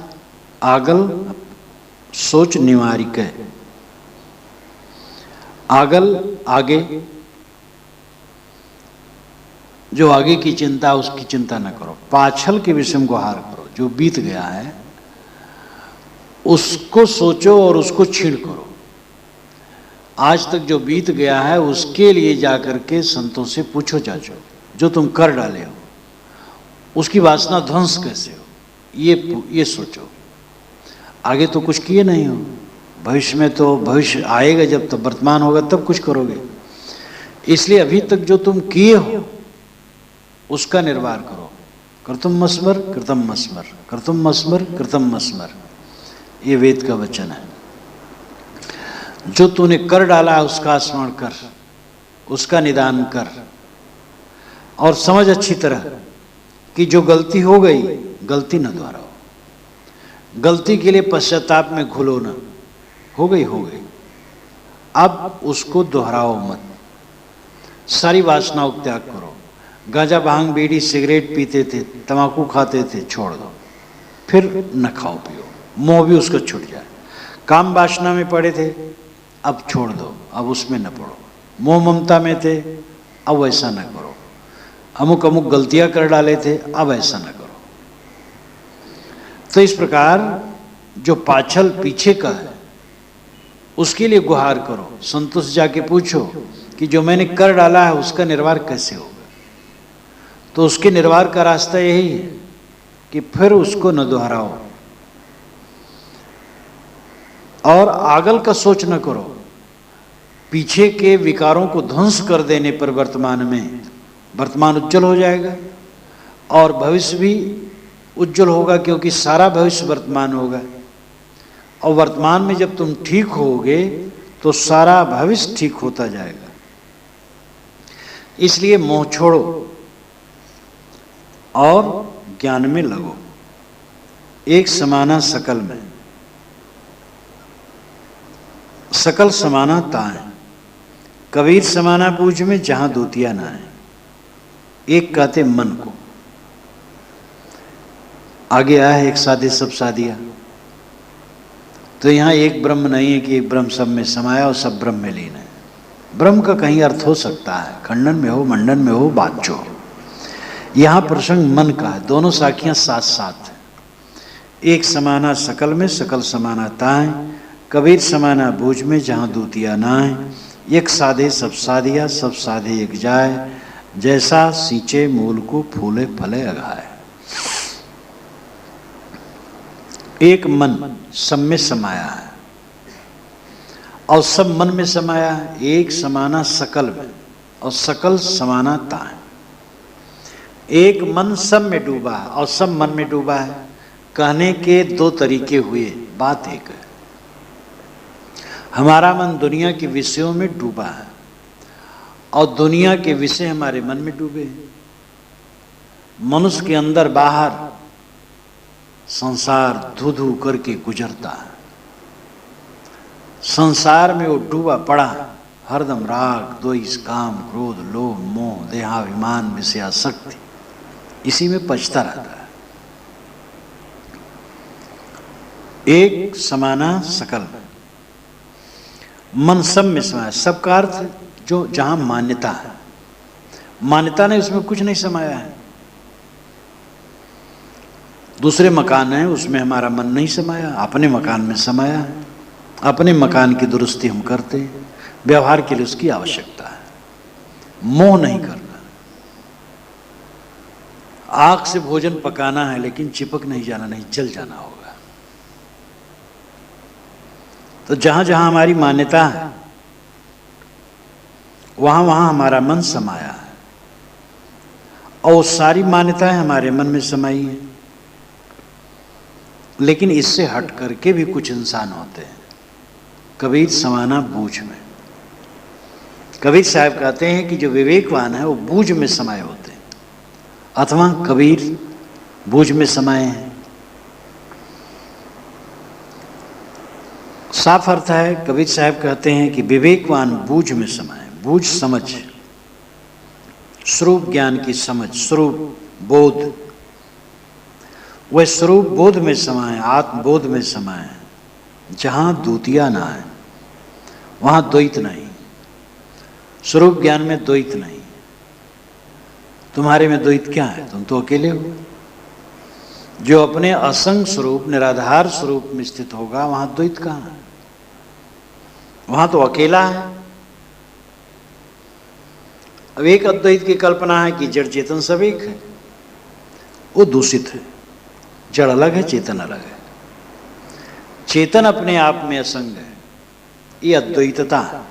आगल सोच निवारी के, आगे जो आगे की चिंता, उसकी चिंता न करो। पाछल के विषय में गुहार करो। जो बीत गया है उसको सोचो और उसको छीड़ करो। आज तक जो बीत गया है उसके लिए जाकर के संतों से पूछो जाचो, जो तुम कर डाले हो उसकी वासना ध्वंस कैसे हो, ये सोचो। आगे तो कुछ किए नहीं हो, भविष्य में तो भविष्य आएगा जब, तब वर्तमान होगा तब कुछ करोगे। इसलिए अभी तक जो तुम किए हो उसका निर्वाह करो। कृतम मस्मर कृतम मस्मर, कृतम मस्मर कृतम मस्मर, ये वेद का वचन है। जो तूने कर डाला है उसका स्मरण कर, उसका निदान कर और समझ अच्छी तरह कि जो गलती हो गई गलती न दोहराओ। गलती के लिए पश्चाताप में घुलो ना, हो गई हो गई, अब उसको दोहराओ मत। सारी वासनाओं को त्याग करो। गांजा भांग बीड़ी सिगरेट पीते थे, तंबाकू खाते थे, छोड़ दो, फिर न खाओ पियो, मोह भी उसका छूट जाए। काम वासना में पड़े थे, अब छोड़ दो, अब उसमें न पड़ो। मोह ममता में थे, अब वैसा न करो। अमुक अमुक गलतियां कर डाले थे, अब ऐसा न करो। तो इस प्रकार जो पाछल पीछे का है उसके लिए गुहार करो। संतों से जाके पूछो कि जो मैंने कर डाला है उसका निर्वाह कैसे होगा। तो उसके निर्वाह का रास्ता यही है कि फिर उसको न दोहराओ और आगल का सोच न करो। पीछे के विकारों को ध्वंस कर देने पर वर्तमान उज्जवल हो जाएगा और भविष्य भी उज्जवल होगा, क्योंकि सारा भविष्य वर्तमान होगा। और वर्तमान में जब तुम ठीक होगे तो सारा भविष्य ठीक होता जाएगा। इसलिए मोह छोड़ो और ज्ञान में लगो। एक समाना सकल में, सकल समाना ताए, कबीर समाना बूझ में जहां दूतिया ना है। एक कहते मन को, आगे आया है एक साधे सब साधिया। तो यहां एक ब्रह्म नहीं है कि एक ब्रह्म सब में समाया और सब ब्रह्म में लीन है। ब्रह्म का कहीं अर्थ हो सकता है, खंडन में हो, मंडन में हो, बाचो हो। यहां प्रसंग मन का है, दोनों साखियां साथ साथ है। एक समाना सकल में, सकल समाना ताए, कबीर समाना बूझ में जहां दूतिया नाए। एक साधे सब साधिया, सब साधे एक जाए, जैसा सींचे मूल को फूले फले अघाए। एक मन सब में समाया है और सब मन में समाया है। एक समाना सकल में और सकल समाना ताए। एक मन सब में डूबा है और सब मन में डूबा है। कहने के दो तरीके हुए, बात एक है। हमारा मन दुनिया के विषयों में डूबा है और दुनिया के विषय हमारे मन में डूबे हैं। मनुष्य के अंदर बाहर संसार धू धू करके गुजरता है। संसार में वो डूबा पड़ा, हरदम राग द्वेष काम क्रोध लोभ मोह देहाभिमान विषयासक्ति, इसी में पचता रहता है। एक समाना सकल, मन सब में समाया। सब का अर्थ जो जहां मान्यता है, मान्यता ने उसमें कुछ नहीं समाया है। दूसरे मकान है उसमें हमारा मन नहीं समाया, अपने मकान में समाया है। अपने मकान की दुरुस्ती हम करते हैं, व्यवहार के लिए उसकी आवश्यकता है। मोह नहीं करना। आग से भोजन पकाना है लेकिन चिपक नहीं जाना, नहीं जल जाना होगा। तो जहां जहां हमारी मान्यता है वहां वहां हमारा मन समाया है और सारी मान्यताएं हमारे मन में समाई है। लेकिन इससे हट करके भी कुछ इंसान होते हैं। कबीर समाना बूझ में। कबीर साहब कहते हैं कि जो विवेकवान है वो बूझ में समाये होते हैं, अथवा कबीर बूझ में समाये हैं। साफ अर्थ है, कबीर साहब कहते हैं कि विवेकवान बूझ में समाये। बूझ समझ, स्वरूप ज्ञान की समझ, स्वरूप बोध, वह स्वरूप बोध में समाये, आत्मबोध में समाये, जहां द्वितीया ना है, वहां द्वैत नहीं। स्वरूप ज्ञान में द्वैत नहीं। तुम्हारे में द्वैत क्या है? तुम तो अकेले हो। जो अपने असंग स्वरूप निराधार स्वरूप में स्थित होगा वहां द्वैत कहां है? वहां तो अकेला है। अब एक अद्वैत की कल्पना है कि जड़ चेतन सब एक है, वो दूषित है। जड़ अलग है, चेतन अलग है। चेतन अपने आप में असंग है, ये अद्वैतता है।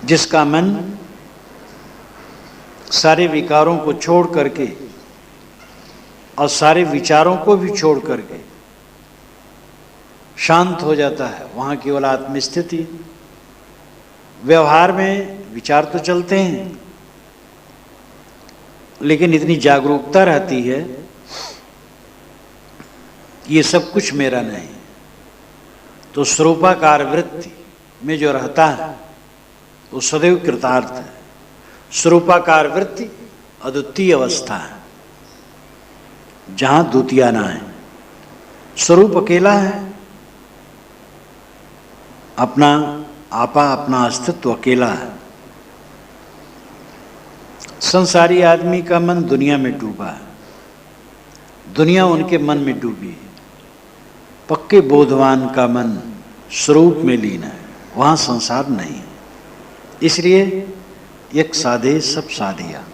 जिसका मन सारे विकारों को छोड़ करके और सारे विचारों को भी छोड़ करके शांत हो जाता है, वहां केवल आत्मस्थिति। व्यवहार में विचार तो चलते हैं, लेकिन इतनी जागरूकता रहती है कि ये सब कुछ मेरा नहीं। तो स्वरूपाकार वृत्ति में जो रहता है वो सदैव कृतार्थ है। स्वरूपाकार वृत्ति अद्वितीय अवस्था है, जहां द्वितीय ना है। स्वरूप अकेला है, अपना आपा अपना अस्तित्व अकेला है। संसारी आदमी का मन दुनिया में डूबा है, दुनिया उनके मन में डूबी है। पक्के बोधवान का मन स्वरूप में लीन है, वहां संसार नहीं है। इसलिए एक साधे सब साधिया,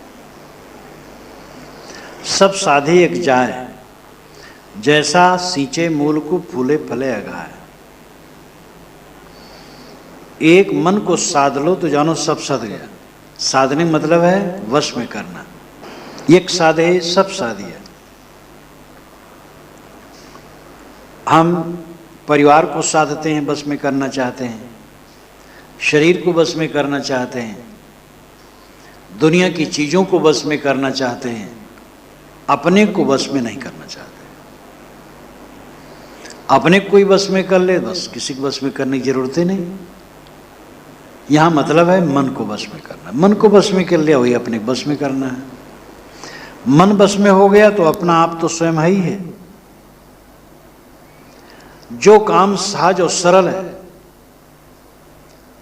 सब साधे एक जाए। जैसा सींचे मूल को फूले फले अगाए। एक मन को साध लो तो जानो सब सध गया। साधने मतलब है वश में करना। एक साधे सब साधिया। हम परिवार को साधते हैं, बस में करना चाहते हैं, शरीर को बस में करना चाहते हैं, दुनिया की चीजों को बस में करना चाहते हैं, अपने को बस में नहीं करना चाहते। अपने को ही बस में कर ले, बस किसी को बस में करने की जरूरत ही नहीं। यहां मतलब है मन को बस में करना। मन को बस में कर लिया, वही अपने बस में करना है। मन बस में हो गया तो अपना आप तो स्वयं ही है। जो काम सहज और सरल है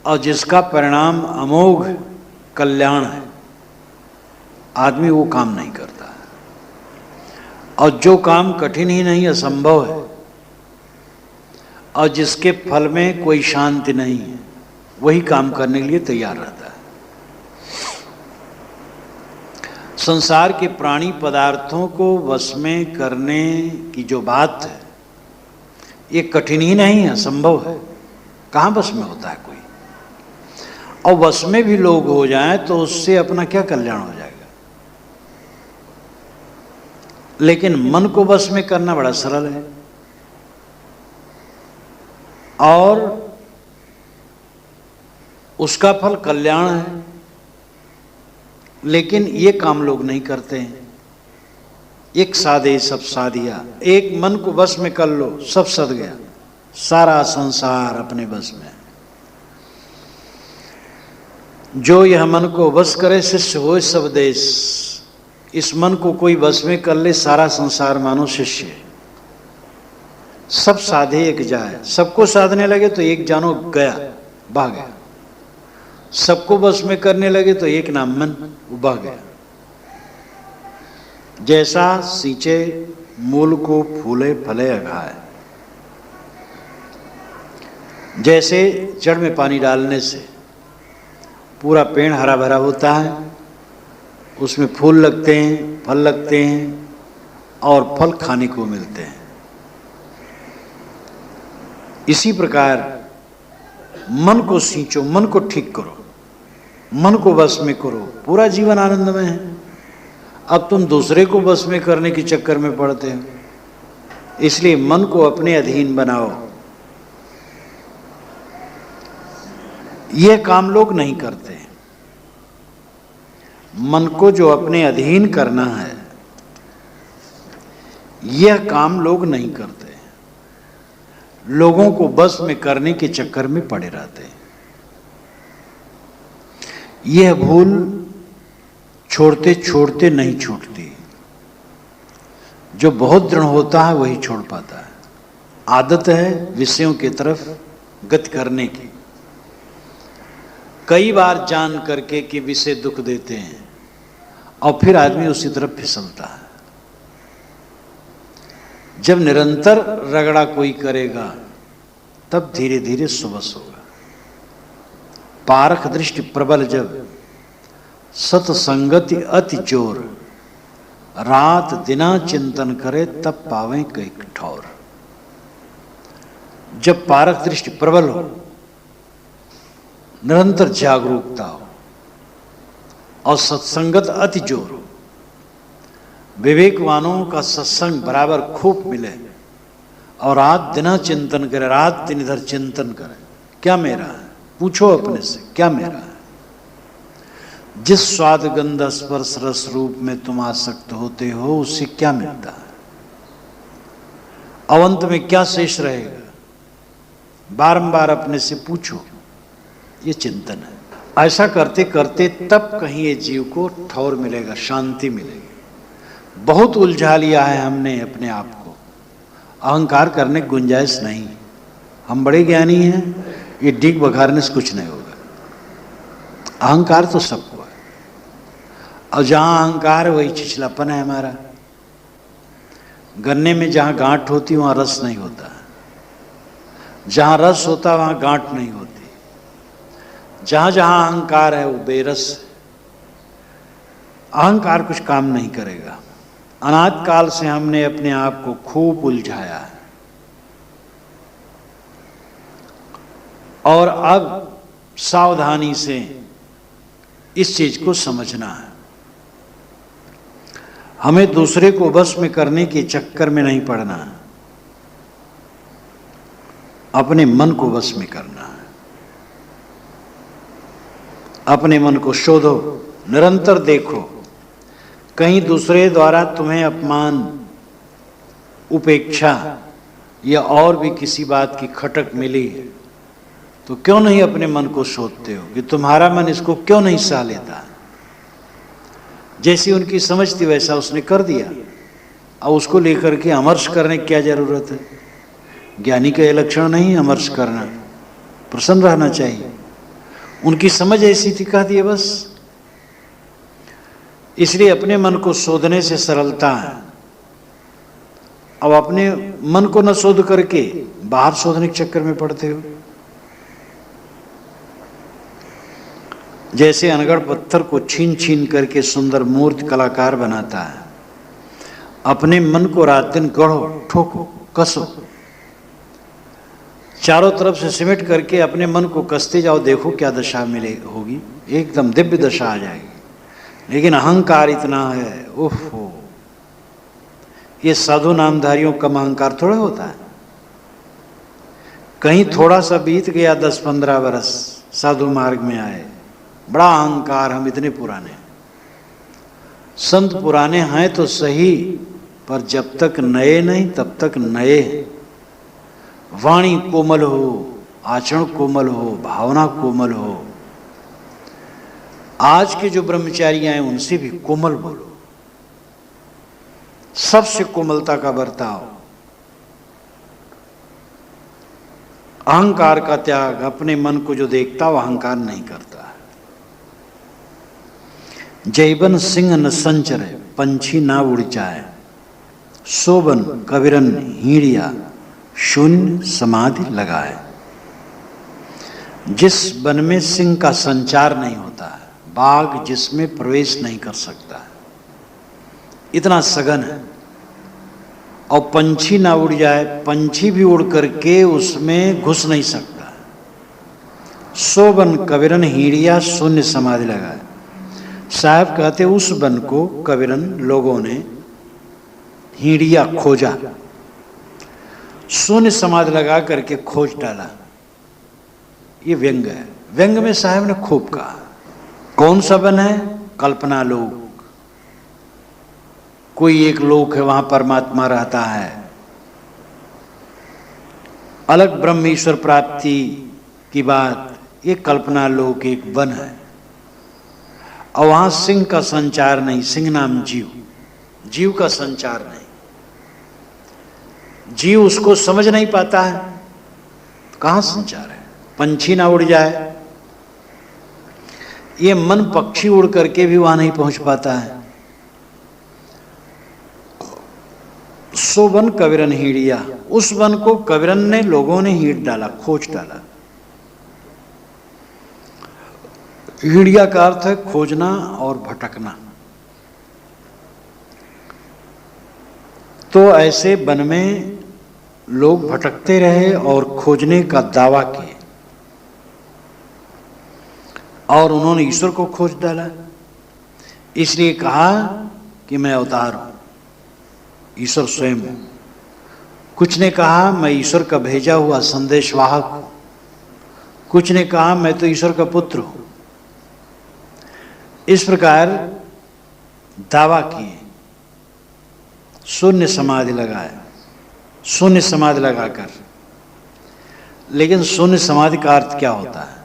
और जिसका परिणाम अमोघ कल्याण है, आदमी वो काम नहीं करता है। और जो काम कठिन ही नहीं, असंभव है, और जिसके फल में कोई शांति नहीं है, वही काम करने के लिए तैयार रहता है। संसार के प्राणी पदार्थों को वश में करने की जो बात है, ये कठिन ही नहीं है, असंभव है। कहाँ वश में होता है कोई? और वश में भी लोग हो जाएं तो उससे अपना क्या कल्याण हो जाएगा? लेकिन मन को वश में करना बड़ा सरल है, और उसका फल कल्याण है। लेकिन ये काम लोग नहीं करते हैं। एक साधे सब साधिया। एक मन को बस में कर लो, सब सध गया। सारा संसार अपने बस में। जो यह मन को बस करे शिष्य हो सब देश। इस मन को कोई बस में कर ले, सारा संसार मानो शिष्य। सब साधे एक जाए। सबको साधने लगे तो एक जानो गया, भाग गया। सबको बस में करने लगे तो एक नाम मन उबा गया। जैसा सींचे मूल को फूले फले अघाए। जैसे जड़ में पानी डालने से पूरा पेड़ हरा भरा होता है, उसमें फूल लगते हैं, फल लगते हैं, और फल खाने को मिलते हैं। इसी प्रकार मन को सींचो, मन को ठीक करो, मन को बस में करो, पूरा जीवन आनंदमय है। अब तुम दूसरे को बस में करने के चक्कर में पड़ते हो। इसलिए मन को अपने अधीन बनाओ। यह काम लोग नहीं करते। मन को जो अपने अधीन करना है, यह काम लोग नहीं करते। लोगों को बस में करने के चक्कर में पड़े रहते हैं। यह भूल छोड़ते छोड़ते नहीं छूटती। जो बहुत दृढ़ होता है वही छोड़ पाता है। आदत है विषयों की तरफ गति करने की, कई बार जान करके कि विषय दुख देते हैं और फिर आदमी उसी तरफ फिसलता है। जब निरंतर रगड़ा कोई करेगा तब धीरे धीरे सुबस होगा। पारख दृष्टि प्रबल जब सत्संगति अति जोर, रात दिना चिंतन करे तब पावे कई ठौर। जब पारख दृष्टि प्रबल हो, निरंतर जागरूकता हो और सत्संगत अति जोर हो, विवेकवानों का सत्संग बराबर खूब मिले और रात दिना चिंतन करे, रात दिन इधर चिंतन करे, क्या मेरा है, पूछो अपने से क्या मेरा है। जिस स्वाद गंध स्पर्श रस रूप में तुम आसक्त होते हो उससे क्या मिलता है, अवंत में क्या शेष रहेगा, बारंबार अपने से पूछो। ये चिंतन है। ऐसा करते करते तब कहीं ये जीव को ठौर मिलेगा, शांति मिलेगी। बहुत उलझा लिया है हमने अपने आप को, अहंकार करने की गुंजाइश नहीं। हम बड़े ज्ञानी हैं, ये डीग बघारने से कुछ नहीं होगा। अहंकार तो सबको है और जहां अहंकार है वही छिछलापन है हमारा। गन्ने में जहां गांठ होती वहां रस नहीं होता, जहां रस होता वहां गांठ नहीं होती। जहां जहां अहंकार है वो बेरस है। अहंकार कुछ काम नहीं करेगा। अनाद काल से हमने अपने आप को खूब उलझाया है और अब सावधानी से इस चीज को समझना है। हमें दूसरे को बस में करने के चक्कर में नहीं पड़ना है, अपने मन को बस में करना है। अपने मन को शोधो, निरंतर देखो, कहीं दूसरे द्वारा तुम्हें अपमान, उपेक्षा या और भी किसी बात की खटक मिली है तो क्यों नहीं अपने मन को शोधते हो कि तुम्हारा मन इसको क्यों नहीं सह लेता। जैसी उनकी समझ थी वैसा उसने कर दिया, और उसको लेकर के अमर्ष करने की क्या जरूरत है। ज्ञानी का यह लक्षण नहीं है अमर्ष करना, प्रसन्न रहना चाहिए। उनकी समझ ऐसी थी, कह दिए बस। इसलिए अपने मन को शोधने से सरलता है। अब अपने मन को न शोध करके बाहर शोधने के चक्कर में पड़ते हो। जैसे अनगढ़ पत्थर को छीन छीन करके सुंदर मूर्ति कलाकार बनाता है, अपने मन को रात दिन गढ़ो, ठोको, कसो, चारों तरफ से सिमट करके अपने मन को कसते जाओ, देखो क्या दशा मिले होगी, एकदम दिव्य दशा आ जाएगी। लेकिन अहंकार इतना है, ओहो, ये साधु नामधारियों का अहंकार थोड़ा होता है। कहीं थोड़ा सा बीत गया 10-15 वर्ष, साधु मार्ग में आए, बड़ा अहंकार, हम इतने पुराने। संत पुराने हैं तो सही, पर जब तक नए नहीं तब तक नए। वाणी कोमल हो, आचरण कोमल हो, भावना कोमल हो। आज के जो ब्रह्मचारी हैं उनसे भी कोमल बोलो, सबसे कोमलता का बर्ताव। अहंकार का त्याग, अपने मन को जो देखता वो अहंकार नहीं करता। जैबन सिंह न संचरे, पंछी ना उड़ जाए, सोबन कबीरन हीड़िया, शून्य समाधि लगाए। जिस वन में सिंह का संचार नहीं होता है, बाघ जिसमें प्रवेश नहीं कर सकता है, इतना सघन है, और पंछी ना उड़ जाए, पंछी भी उड़ करके उसमें घुस नहीं सकता। सोबन कबीरन हीड़िया, शून्य समाधि लगाए। साहब कहते उस वन को कबीरन लोगों ने हीड़िया खोजा, शून्य समाधि लगा करके खोज डाला। ये व्यंग है। व्यंग में साहब ने खूब कहा। कौन सा वन है? कल्पना लोक। कोई एक लोक है, वहां परमात्मा रहता है, अलग ब्रह्म ईश्वर प्राप्ति की बात। ये कल्पना लोक एक वन है, और वहां सिंह का संचार नहीं। सिंह नाम जीव, जीव का संचार नहीं। जीव उसको समझ नहीं पाता है, कहां संचार है। पंछी ना उड़ जाए, ये मन पक्षी उड़ करके भी वहां नहीं पहुंच पाता है। सो वन कबीरन हीड़िया, उस वन को कबीरन ने, लोगों ने हीड़ डाला, खोज डाला। हीड़िया का अर्थ है खोजना और भटकना। तो ऐसे वन में लोग भटकते रहे और खोजने का दावा किए, और उन्होंने ईश्वर को खोज डाला। इसलिए कहा कि मैं अवतार हूं, ईश्वर स्वयं हूं। कुछ ने कहा मैं ईश्वर का भेजा हुआ संदेशवाहक हूं, कुछ ने कहा मैं तो ईश्वर का पुत्र हूं। इस प्रकार दावा किए, शून्य समाधि लगाए, शून्य समाधि लगाकर। लेकिन शून्य समाधि का अर्थ क्या होता है?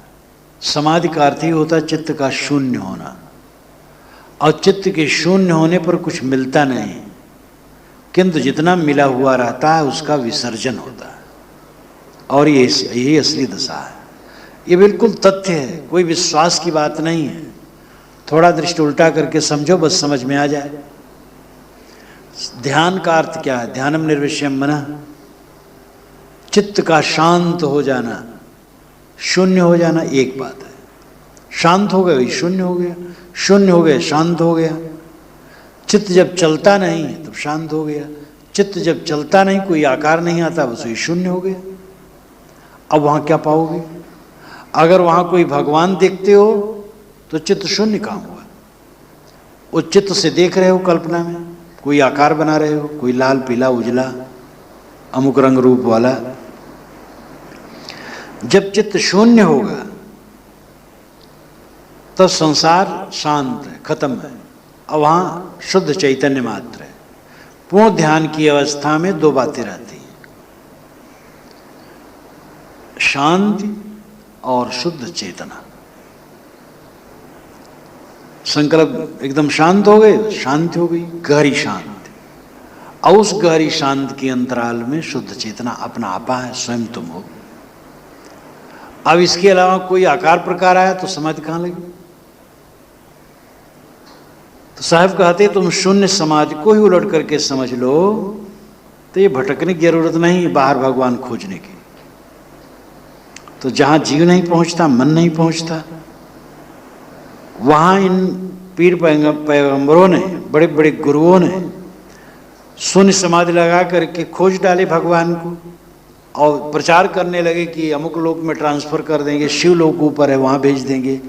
समाधि का अर्थ ही होता है चित्त का शून्य होना, और चित्त के शून्य होने पर कुछ मिलता नहीं, किंतु जितना मिला हुआ रहता है उसका विसर्जन होता है। और यही असली दशा है। ये बिल्कुल तथ्य है, कोई विश्वास की बात नहीं है। थोड़ा दृष्टि उल्टा करके समझो, बस समझ में आ जाए। ध्यान का अर्थ क्या है? ध्यानम निर्विषयम मनः, चित्त का शांत हो जाना, शून्य हो जाना एक बात है। शांत हो गया शून्य हो गया, शून्य हो गया शांत हो गया। चित्त जब चलता नहीं है तब शांत हो गया, चित्त जब चलता नहीं, कोई आकार नहीं आता, बस वही शून्य हो गया। अब वहां क्या पाओगे? अगर वहां कोई भगवान देखते हो तो चित्त शून्य कहां हुआ? उस चित्त से देख रहे हो कल्पना में, कोई आकार बना रहे हो, कोई लाल पीला उजला अमुक रंग रूप वाला। जब चित्त शून्य होगा तो संसार शांत है, खत्म है, और वहां शुद्ध चैतन्य मात्र है। पूर्ण ध्यान की अवस्था में दो बातें रहती हैं, शांति और शुद्ध चेतना। संकल्प एकदम शांत हो गए, शांति हो गई, गहरी शांति। और उस गहरी शांति के अंतराल में शुद्ध चेतना अपना आपा है, स्वयं तुम हो। अब इसके अलावा कोई आकार प्रकार आया तो समाधि कहां लगी? तो साहब कहते तुम शून्य समाधि को ही उलट करके समझ लो, तो ये भटकने की जरूरत नहीं बाहर भगवान खोजने की। तो जहां जीव नहीं पहुंचता, मन नहीं पहुंचता, वहां इन पीर पैगंबरों ने, बड़े बड़े गुरुओं ने शून्य समाधि लगा करके खोज डाले भगवान को, और प्रचार करने लगे कि अमुक लोक में ट्रांसफर कर देंगे, शिव लोक ऊपर है वहां भेज देंगे,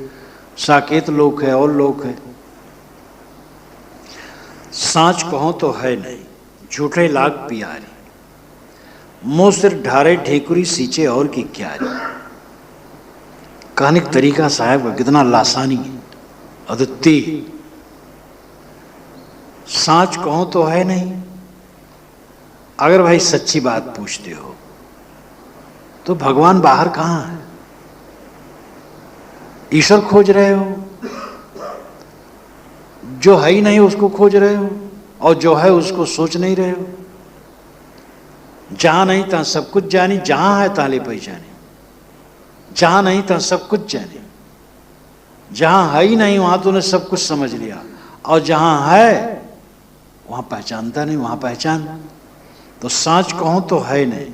साकेत लोक है और लोक है। सांच कहो तो है नहीं, झूठे लाग पियारी, मुंह सिर ढारे ठेकुरी सींचे और की क्यारी। कहने का तरीका साहब का कितना लासानी है, अद्वितीय। सांच कहो तो है नहीं। अगर भाई सच्ची बात पूछते हो तो भगवान बाहर कहां है? ईश्वर खोज रहे हो, जो है ही नहीं उसको खोज रहे हो, और जो है उसको सोच नहीं रहे हो। जहां नहीं तहां सब कुछ जानी, जहां है ताले पहचाने। जहां नहीं तहां सब कुछ जाने, जहां है ही नहीं वहां तूने सब कुछ समझ लिया, और जहां है वहां पहचानता नहीं, वहां पहचान। तो सांच कहो तो है नहीं।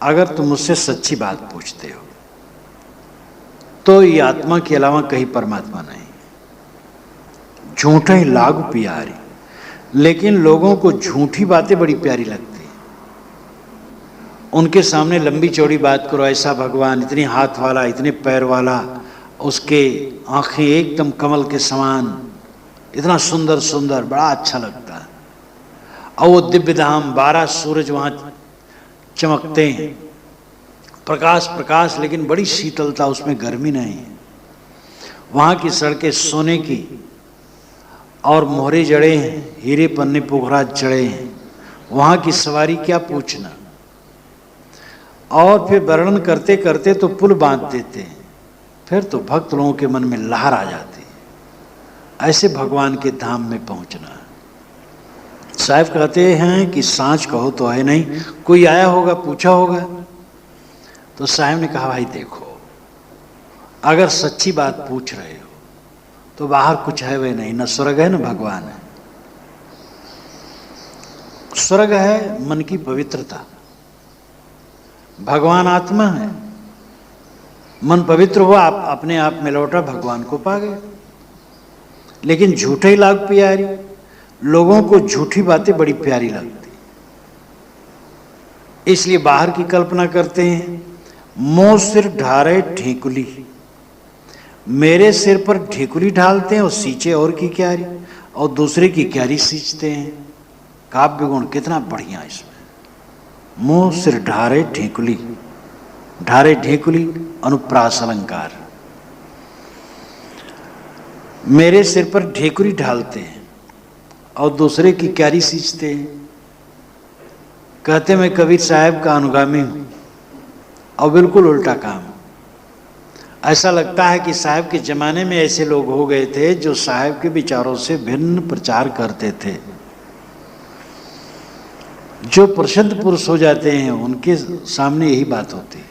अगर तुम मुझसे सच्ची बात पूछते हो तो ये आत्मा के अलावा कहीं परमात्मा नहीं। झूठे लागू प्यारी, लेकिन लोगों को झूठी बातें बड़ी प्यारी लगती है। उनके सामने लंबी चौड़ी बात करो, ऐसा भगवान, इतने हाथ वाला, इतने पैर वाला, उसके आंखें एकदम कमल के समान, इतना सुंदर सुंदर, बड़ा अच्छा लगता है। और वो दिव्य धाम, 12 सूरज वहां चमकते हैं, प्रकाश प्रकाश, लेकिन बड़ी शीतलता, उसमें गर्मी नहीं है। वहां की सड़कें सोने की, और मोहरे जड़े हैं, हीरे पन्ने पोखराज जड़े हैं। वहां की सवारी क्या पूछना। और फिर वर्णन करते करते तो पुल बांध देते हैं, फिर तो भक्त लोगों के मन में लहर आ जाती है। ऐसे भगवान के धाम में पहुंचना। साहब कहते हैं कि सांच कहो तो है नहीं। कोई आया होगा, पूछा होगा, तो साहब ने कहा भाई देखो, अगर सच्ची बात पूछ रहे हो तो बाहर कुछ है वे नहीं, न स्वर्ग है न भगवान है। स्वर्ग है मन की पवित्रता, भगवान आत्मा है। मन पवित्र हुआ, आप अपने आप में लौटा, भगवान को पा गए। लेकिन झूठे लाग प्यारी, लोगों को झूठी बातें बड़ी प्यारी लगती, इसलिए बाहर की कल्पना करते हैं। मोह सिर ढारे ढेकुली, मेरे सिर पर ढेकुली ढालते हैं और सींचे और की क्यारी, और दूसरे की क्यारी सींचते हैं। काव्य गुण कितना बढ़िया इसमें। मोह सिर ढारे ढेकुली, ढारे ढेकुली अनुप्रास अलंकार। मेरे सिर पर ढेकुली ढालते हैं और दूसरे की क्यारी सींचते हैं। कहते मैं कबीर साहब का अनुगामी हूं, और बिल्कुल उल्टा काम। ऐसा लगता है कि साहब के जमाने में ऐसे लोग हो गए थे जो साहब के विचारों से भिन्न प्रचार करते थे। जो प्रसिद्ध पुरुष हो जाते हैं उनके सामने यही बात होती है,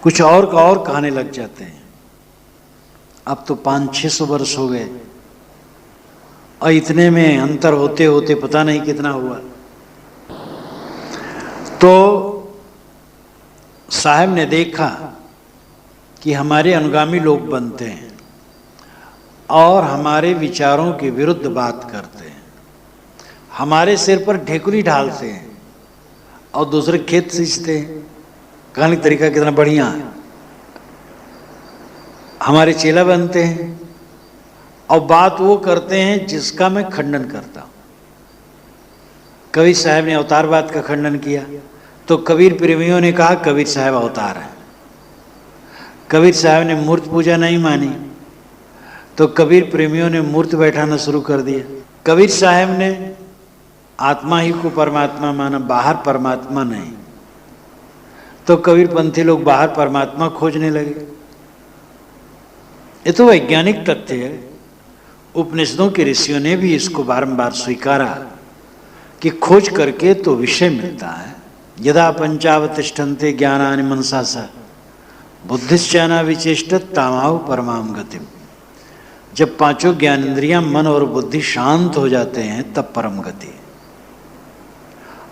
कुछ और का और कहने लग जाते हैं। अब तो 500-600 वर्ष हो गए और इतने में अंतर होते होते पता नहीं कितना हुआ। तो साहब ने देखा कि हमारे अनुगामी लोग बनते हैं और हमारे विचारों के विरुद्ध बात करते हैं, हमारे सिर पर ढेकुली ढालते हैं और दूसरे खेत सींचते हैं। कहने का तरीका कितना बढ़िया है। हमारे चेला बनते हैं और बात वो करते हैं जिसका मैं खंडन करता हूं। कबीर साहब ने अवतारवाद का खंडन किया तो कबीर प्रेमियों ने कहा कबीर साहब अवतार है। कबीर साहब ने मूर्त पूजा नहीं मानी तो कबीर प्रेमियों ने मूर्त बैठाना शुरू कर दिया। कबीर साहब ने आत्मा ही को परमात्मा माना, बाहर परमात्मा नहीं, तो कबीर पंथी लोग बाहर परमात्मा खोजने लगे। ये तो वैज्ञानिक तथ्य है। उपनिषदों के ऋषियों ने भी इसको बारंबार स्वीकारा कि खोज करके तो विषय मिलता है। यदा पंचावतिष्ठन्ते ज्ञानानि मनसा सा बुद्धिश्चाना विचेष्टत तामाहु परमाम गतिम। जब पांचों ज्ञानेंद्रियां मन और बुद्धि शांत हो जाते हैं तब परम गति।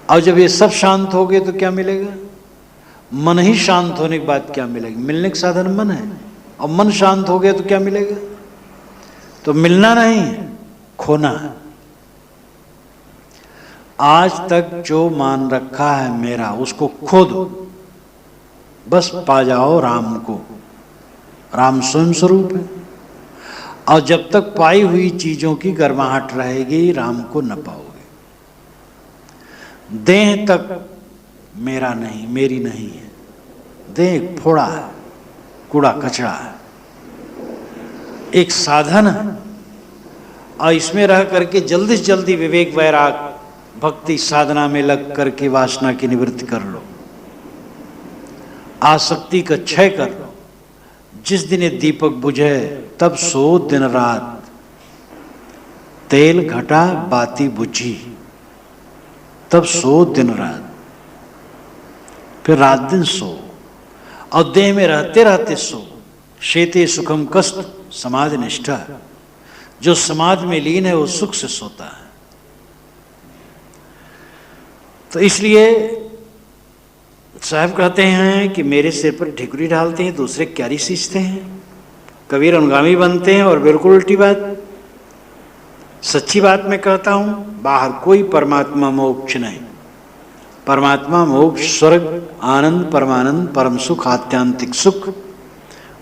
और जब ये सब शांत हो गए तो क्या मिलेगा? मन ही शांत होने के बाद क्या मिलेगा? मिलने का साधन मन है, और मन शांत हो गया तो क्या मिलेगा? तो मिलना नहीं, खोना है। आज तक जो मान रखा है मेरा उसको खो दो, बस पा जाओ राम को। राम स्वयं स्वरूप है, और जब तक पाई हुई चीजों की गर्माहट रहेगी राम को न पाओगे। देह तक मेरा नहीं, मेरी नहीं है। देह एक फोड़ा है, कूड़ा कचरा है, एक साधन है, और इसमें रह करके जल्दी से जल्दी विवेक वैराग भक्ति साधना में लग करके वासना की निवृत्ति कर लो, आसक्ति का क्षय कर लो। जिस दिन ये दीपक बुझे तब सो दिन रात, तेल घटा बाती बुझी, तब सो दिन रात, फिर रात दिन सो, और देह में रहते रहते सो। शेते सुखम कष्ट समाधि निष्ठा, जो समाधि में लीन है वो सुख से सोता है। तो इसलिए साहब कहते हैं कि मेरे सिर पर ढिकुरी डालते हैं, दूसरे क्यारी सींचते हैं। कबीर अनुगामी बनते हैं, और बिल्कुल उल्टी बात। सच्ची बात मैं कहता हूं, बाहर कोई परमात्मा मोक्ष नहीं। परमात्मा मोक्ष स्वर्ग आनंद परमानंद परम सुख आत्यांतिक सुख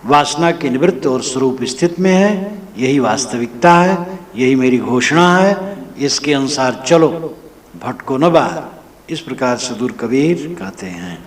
वासना की निवृत्त और स्वरूप स्थित में है। यही वास्तविकता है, यही मेरी घोषणा है। इसके अनुसार चलो, भटको न बाहर। इस प्रकार से दूर कबीर कहते हैं।